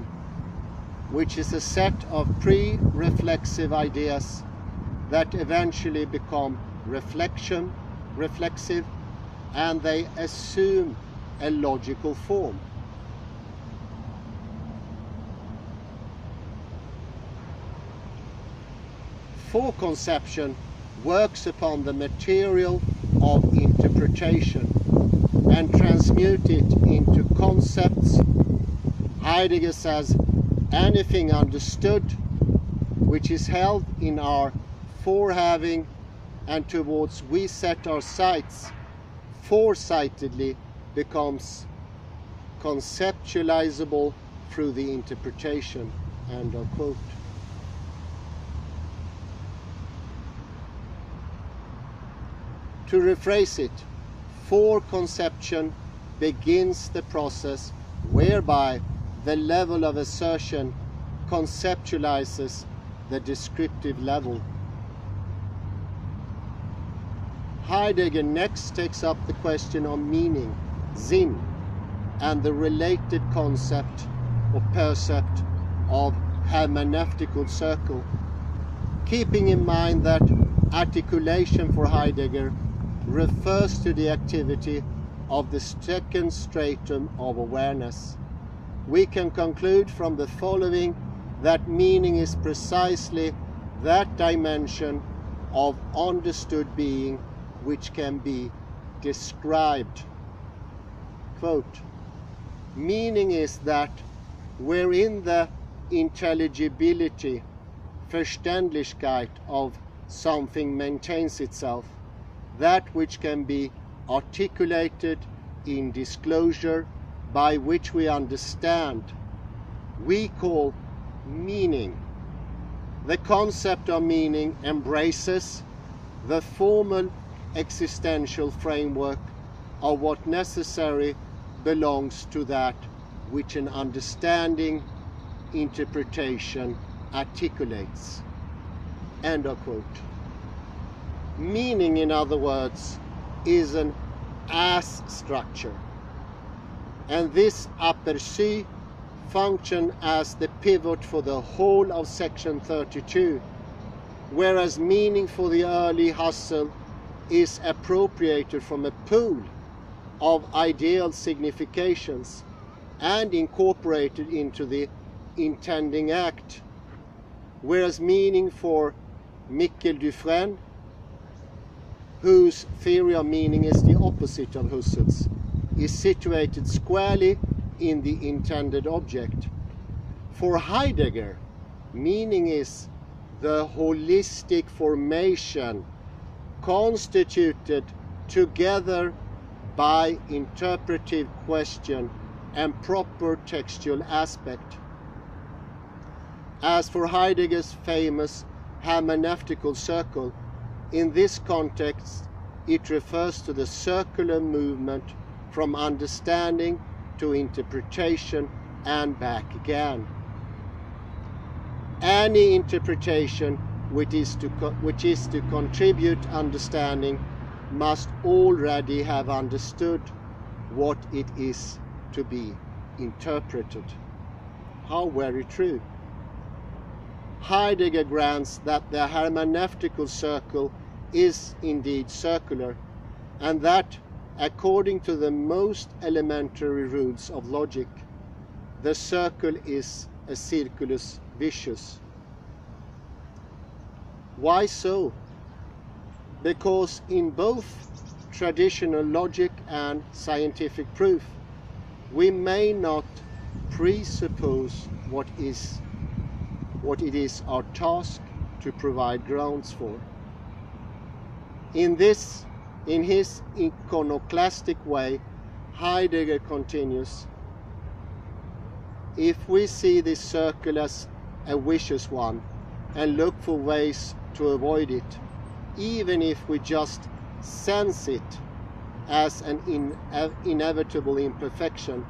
which is a set of pre-reflexive ideas that eventually become reflexive, and they assume a logical form. Foreconception works upon the material of interpretation and transmute it into concepts. Heidegger says anything understood which is held in our forehaving and towards we set our sights foresightedly becomes conceptualizable through the interpretation. End of quote. To rephrase it, foreconception begins the process whereby the level of assertion conceptualizes the descriptive level. Heidegger next takes up the question of meaning, Sinn, and the related concept or percept of hermeneutical circle, keeping in mind that articulation for Heidegger refers to the activity of the second stratum of awareness. We can conclude from the following that meaning is precisely that dimension of understood being which can be described. Quote, meaning is that wherein the intelligibility, Verständlichkeit of something maintains itself, that which can be articulated in disclosure by which we understand, we call meaning. The concept of meaning embraces the formal existential framework of what necessarily belongs to that which an understanding interpretation articulates. End of quote. Meaning, in other words, is an as structure, and this aperçu function as the pivot for the whole of section 32, whereas meaning for the early Husserl is appropriated from a pool of ideal significations and incorporated into the intending act, whereas meaning for Michel Dufresne, whose theory of meaning is the opposite of Husserl's, is situated squarely in the intended object. For Heidegger, meaning is the holistic formation constituted together by interpretive question and proper textual aspect. As for Heidegger's famous hermeneutical circle, in this context it refers to the circular movement from understanding to interpretation and back again. Any interpretation which is to contribute understanding must already have understood what it is to be interpreted. How very true. Heidegger grants that the hermeneutical circle is indeed circular, and that, according to the most elementary rules of logic, the circle is a circulus vicus. Why so? Because in both traditional logic and scientific proof, we may not presuppose what it is our task to provide grounds for. In his iconoclastic way, Heidegger continues, if we see this circle as a vicious one and look for ways to avoid it, even if we just sense it as an inevitable imperfection,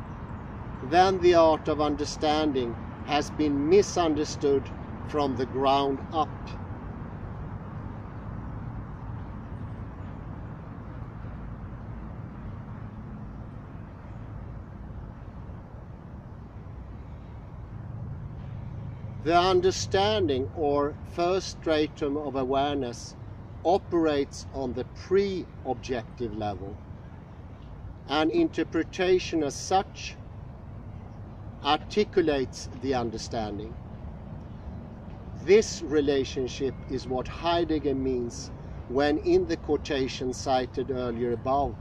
then the art of understanding has been misunderstood from the ground up. The understanding, or first stratum of awareness, operates on the pre-objective level, and interpretation as such articulates the understanding. This relationship is what Heidegger means when, in the quotation cited earlier above,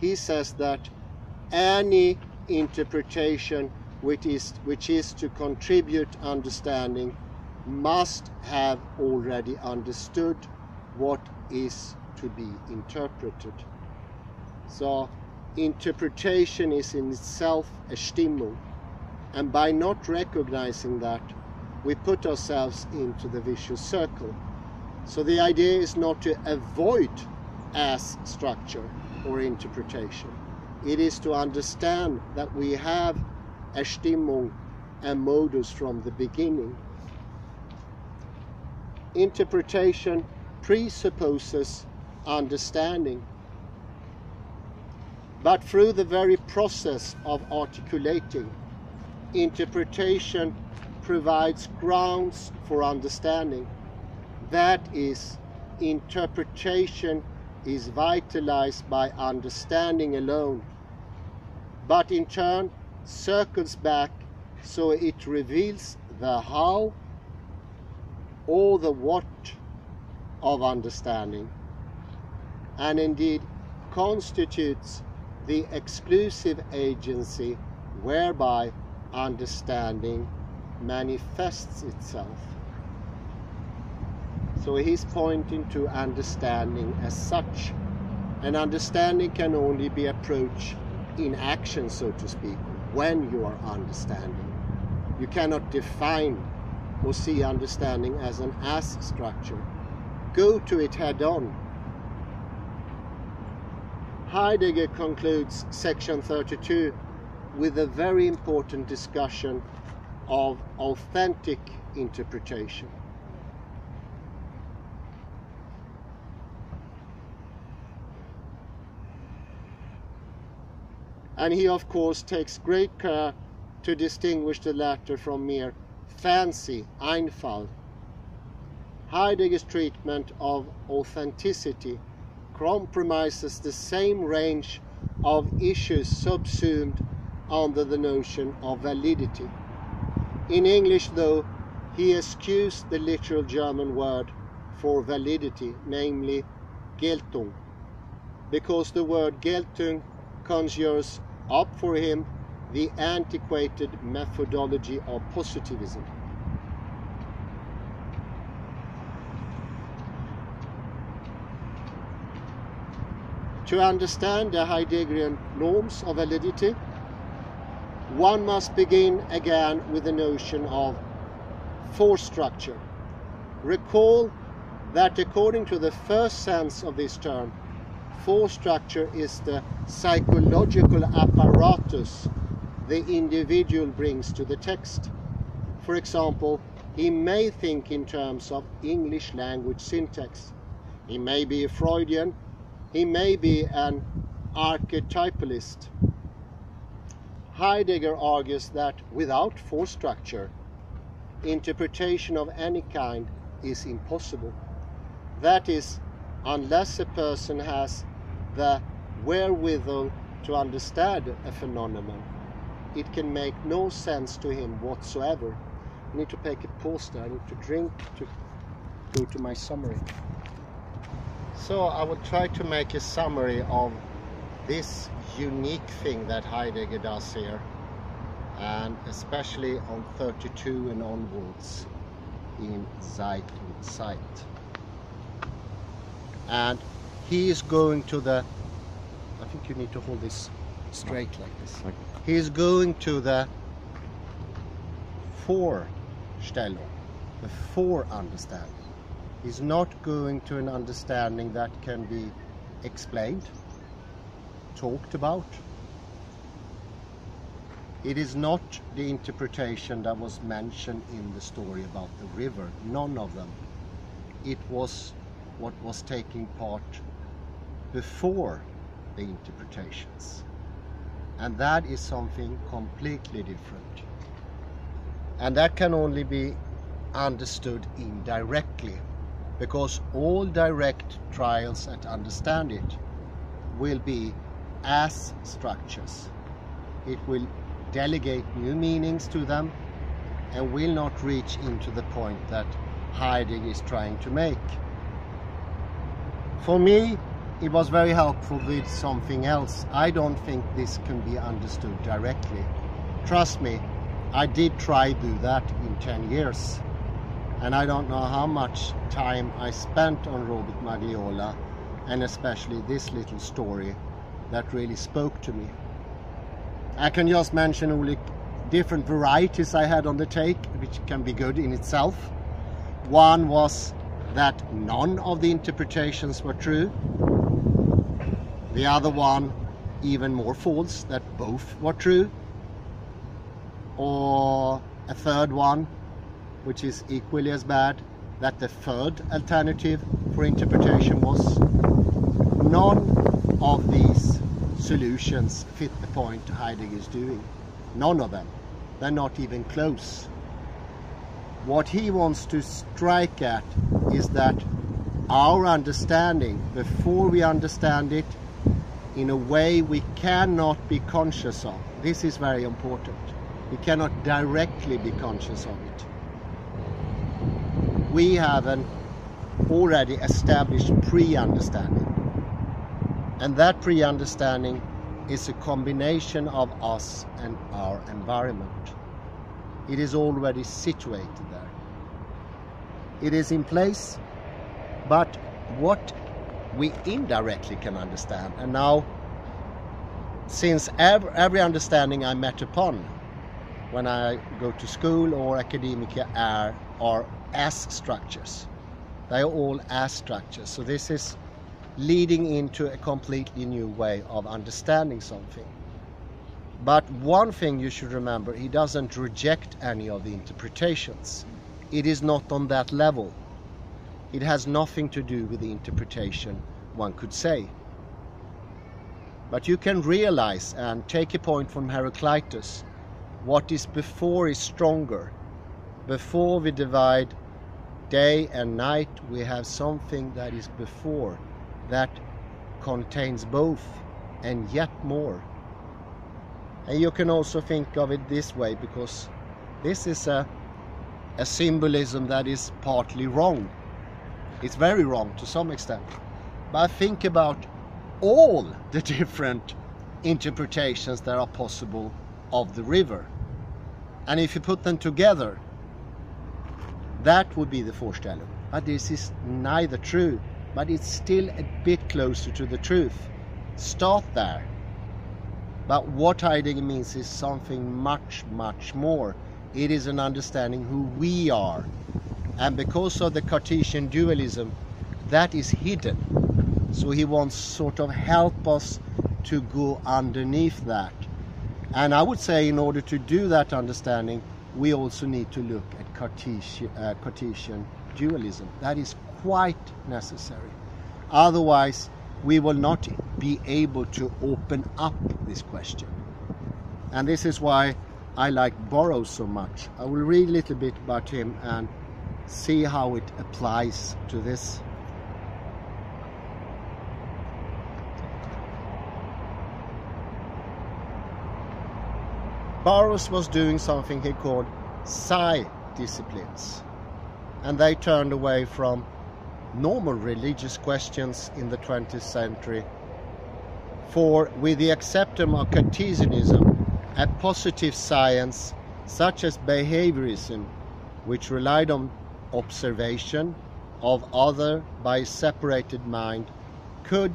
he says that any interpretation which is to contribute understanding must have already understood what is to be interpreted. So interpretation is in itself a Stimmung, and by not recognizing that, we put ourselves into the vicious circle. So the idea is not to avoid as structure or interpretation. It is to understand that we have a Stimmung and modus from the beginning. Interpretation presupposes understanding, but through the very process of articulating, interpretation provides grounds for understanding. That is, interpretation is vitalized by understanding alone, but in turn circles back so it reveals the how or the what of understanding, and indeed constitutes the exclusive agency whereby understanding manifests itself. So he's pointing to understanding as such, and understanding can only be approached in action, so to speak, when you are understanding. You cannot define or see understanding as an as structure. Go to it head on. Heidegger concludes section 32 with a very important discussion of authentic interpretation. And he of course takes great care to distinguish the latter from mere fancy, Einfall. Heidegger's treatment of authenticity compromises the same range of issues subsumed under the notion of validity. In English, though, he eschews the literal German word for validity, namely Geltung, because the word Geltung conjures up for him the antiquated methodology of positivism. To understand the Heideggerian norms of validity, one must begin again with the notion of force structure. Recall that according to the first sense of this term, force structure is the psychological apparatus the individual brings to the text. For example, he may think in terms of English language syntax. He may be a Freudian. He may be an archetypalist. Heidegger argues that without force structure, interpretation of any kind is impossible. That is, unless a person has the wherewithal to understand a phenomenon, it can make no sense to him whatsoever. I need to take a pause there. I need to drink to go to my summary. So I will try to make a summary of this unique thing that Heidegger does here, and especially on 32 and onwards in Zeit und Zeit. And he is going to the, I think you need to hold this straight like this. Okay. He is going to the Vorstellung, the fore understanding. He's not going to an understanding that can be explained, talked about. It is not the interpretation that was mentioned in the story about the river, none of them. It was what was taking part before the interpretations. And that is something completely different. And that can only be understood indirectly, because all direct trials at understand it will be as structures. It will delegate new meanings to them and will not reach into the point that Heidegger is trying to make. For me, it was very helpful with something else. I don't think this can be understood directly. Trust me, I did try to do that in 10 years. And I don't know how much time I spent on Robert Magliola, and especially this little story that really spoke to me. I can just mention all the different varieties I had on the take, which can be good in itself. One was that none of the interpretations were true. The other one, even more false, that both were true. Or a third one, which is equally as bad, that the third alternative for interpretation was none of these solutions fit the point Heidegger is doing. None of them. They're not even close. What he wants to strike at is that our understanding, before we understand it, in a way we cannot be conscious of. This is very important. We cannot directly be conscious of it. we have an already established pre-understanding. And that pre-understanding is a combination of us and our environment. It is already situated there. It is in place, but what we indirectly can understand, and now since every understanding I met upon when I go to school or academia are as structures. They are all as structures. So this is leading into a completely new way of understanding something. But one thing you should remember, he doesn't reject any of the interpretations. It is not on that level. It has nothing to do with the interpretation, one could say. But you can realize and take a point from Heraclitus, what is before is stronger. Before we divide day and night, we have something that is before, that contains both and yet more. And you can also think of it this way, because this is a symbolism that is partly wrong. It's very wrong to some extent. But think about all the different interpretations that are possible of the river. And if you put them together, that would be the Vorstellung. But this is neither true, but it's still a bit closer to the truth. Start there. But what Heidegger means is something much, much more. It is an understanding who we are. And because of the Cartesian dualism, that is hidden. So he wants sort of help us to go underneath that. And I would say in order to do that understanding, we also need to look at Cartesian dualism. That is quite necessary. Otherwise, we will not be able to open up this question. And this is why I like Burrow so much. I will read a little bit about him and see how it applies to this. Burrow was doing something he called psi-disciplines, and they turned away from normal religious questions in the 20th century, for with the acceptance of Cartesianism, a positive science such as behaviorism, which relied on observation of other by a separated mind, could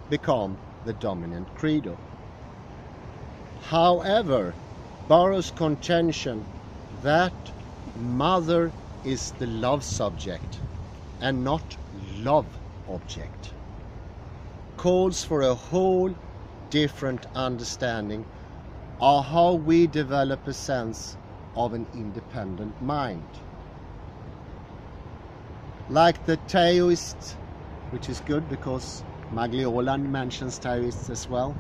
become the dominant credo. However, Burrow's contention that mother is the love subject and not love object calls for a whole different understanding of how we develop a sense of an independent mind. Like the Taoists, which is good because Magliola mentions Taoists as well,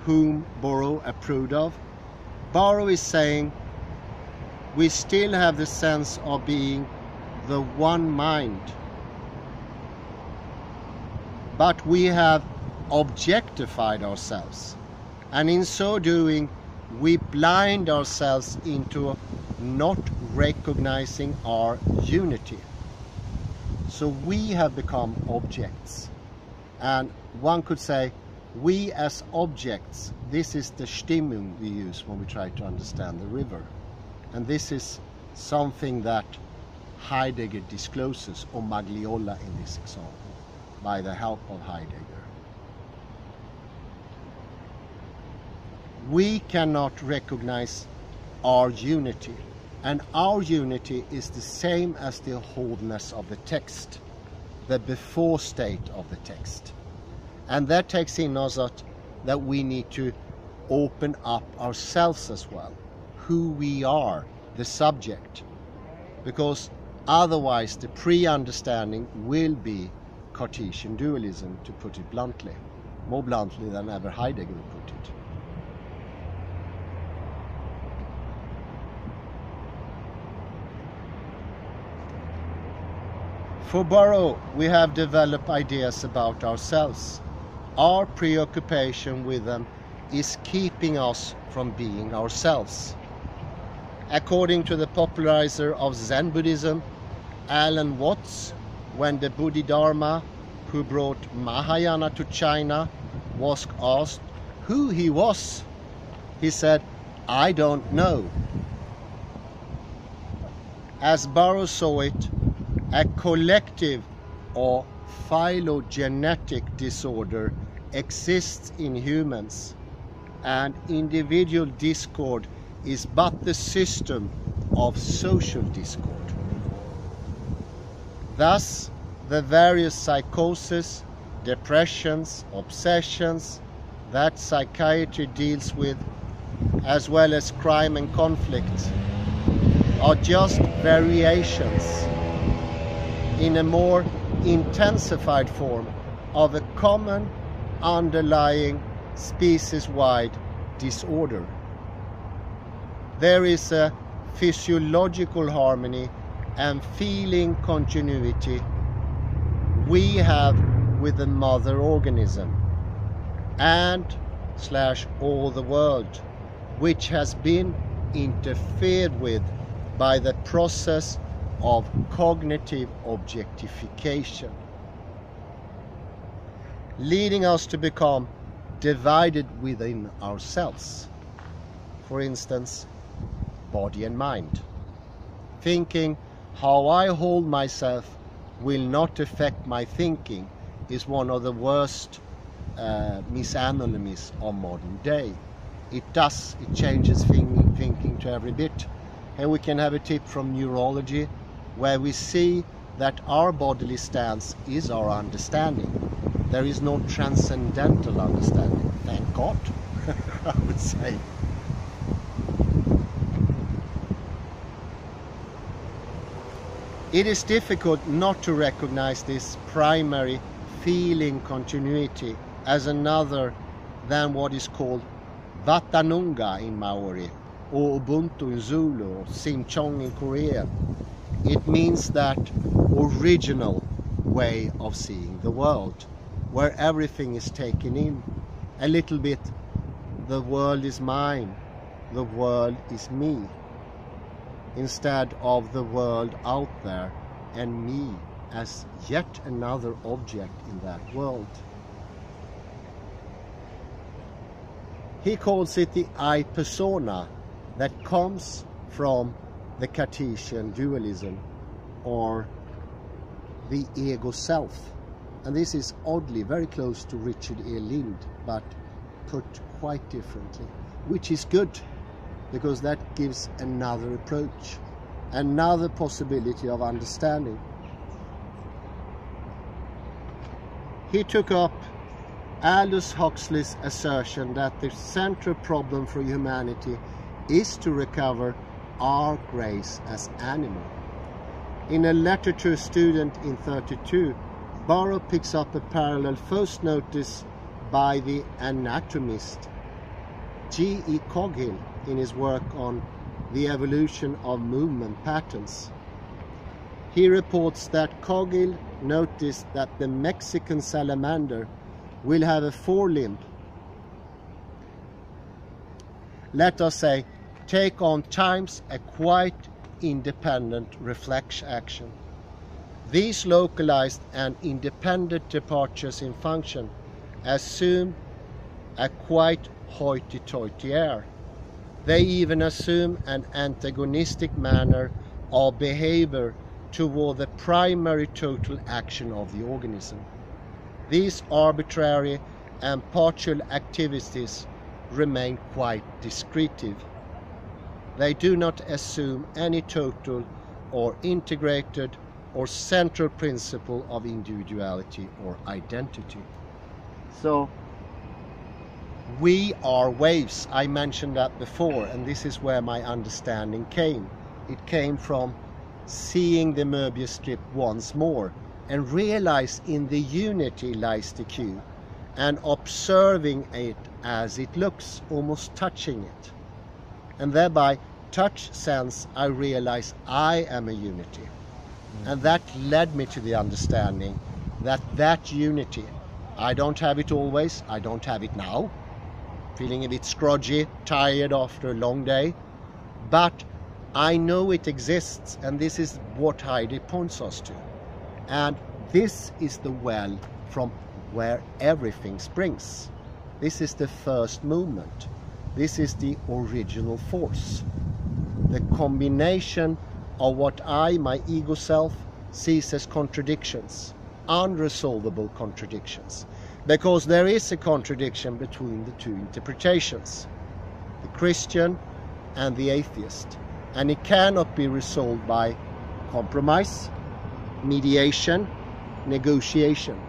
whom Burrow approved of, Burrow is saying we still have the sense of being the one mind, but we have objectified ourselves, and in so doing we blind ourselves into not recognizing our unity. So we have become objects, and one could say we as objects, this is the Stimmung we use when we try to understand the river. And this is something that Heidegger discloses, or Magliola in this example, by the help of Heidegger. We cannot recognize our unity, and our unity is the same as the wholeness of the text, the before state of the text. And that takes in us that we need to open up ourselves as well, who we are, the subject, because otherwise the pre-understanding will be Cartesian dualism, to put it bluntly, more bluntly than ever Heidegger would put it. For Burrow, we have developed ideas about ourselves. Our preoccupation with them is keeping us from being ourselves. According to the popularizer of Zen Buddhism, Alan Watts, when the Bodhidharma who brought Mahayana to China was asked who he was, he said, "I don't know." As Burrow saw it, a collective or phylogenetic disorder exists in humans, and individual discord is but the system of social discord. Thus, the various psychoses, depressions, obsessions that psychiatry deals with, as well as crime and conflict, are just variations in a more intensified form of a common underlying species-wide disorder. There is a physiological harmony and feeling continuity we have with the mother organism and / all the world, which has been interfered with by the process of cognitive objectification, leading us to become divided within ourselves. For instance, body and mind. Thinking how I hold myself will not affect my thinking is one of the worst misanomies of modern day. It changes thinking to every bit. And we can have a tip from neurology, where we see that our bodily stance is our understanding. There is no transcendental understanding, thank God, I would say. It is difficult not to recognize this primary feeling continuity as another than what is called Vatanunga in Maori, or Ubuntu in Zulu, or Simchong in Korean. It means that original way of seeing the world, where everything is taken in. A little bit, the world is mine, the world is me, instead of the world out there and me as yet another object in that world. He calls it the I persona, that comes from the Cartesian dualism, or the ego self. And this is oddly very close to Richard E. Lind, but put quite differently, which is good, because that gives another approach, another possibility of understanding. He took up Aldous Huxley's assertion that the central problem for humanity is to recover our grace as animal. In a letter to a student in 32, Burrow picks up a parallel first noticed by the anatomist G.E. Coghill in his work on the evolution of movement patterns. He reports that Coghill noticed that the Mexican salamander will have a forelimb, let us say, take on times a quite independent reflex action. These localized and independent departures in function assume a quite hoity-toity air. They even assume an antagonistic manner of behavior toward the primary total action of the organism. These arbitrary and partial activities remain quite discretive. They do not assume any total or integrated or central principle of individuality or identity. So we are waves. I mentioned that before, and this is where my understanding came. It came from seeing the Möbius strip once more and realize in the unity lies the cue, and observing it as it looks, almost touching it. And thereby, touch sense, I realize I am a unity. And that led me to the understanding that that unity, I don't have it always, I don't have it now, feeling a bit scrodgy, tired after a long day, but I know it exists, and this is what Heidegger points us to. And this is the well from where everything springs. This is the first movement. This is the original force. The combination of what I, my ego self, sees as contradictions, unresolvable contradictions. Because there is a contradiction between the two interpretations, the Christian and the atheist. And it cannot be resolved by compromise, mediation, negotiation.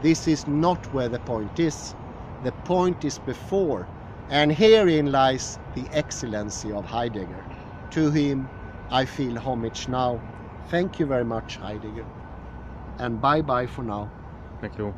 This is not where the point is. The point is before. And herein lies the excellency of Heidegger. To him I feel homage now. Thank you very much, Heidegger. And bye-bye for now. Thank you.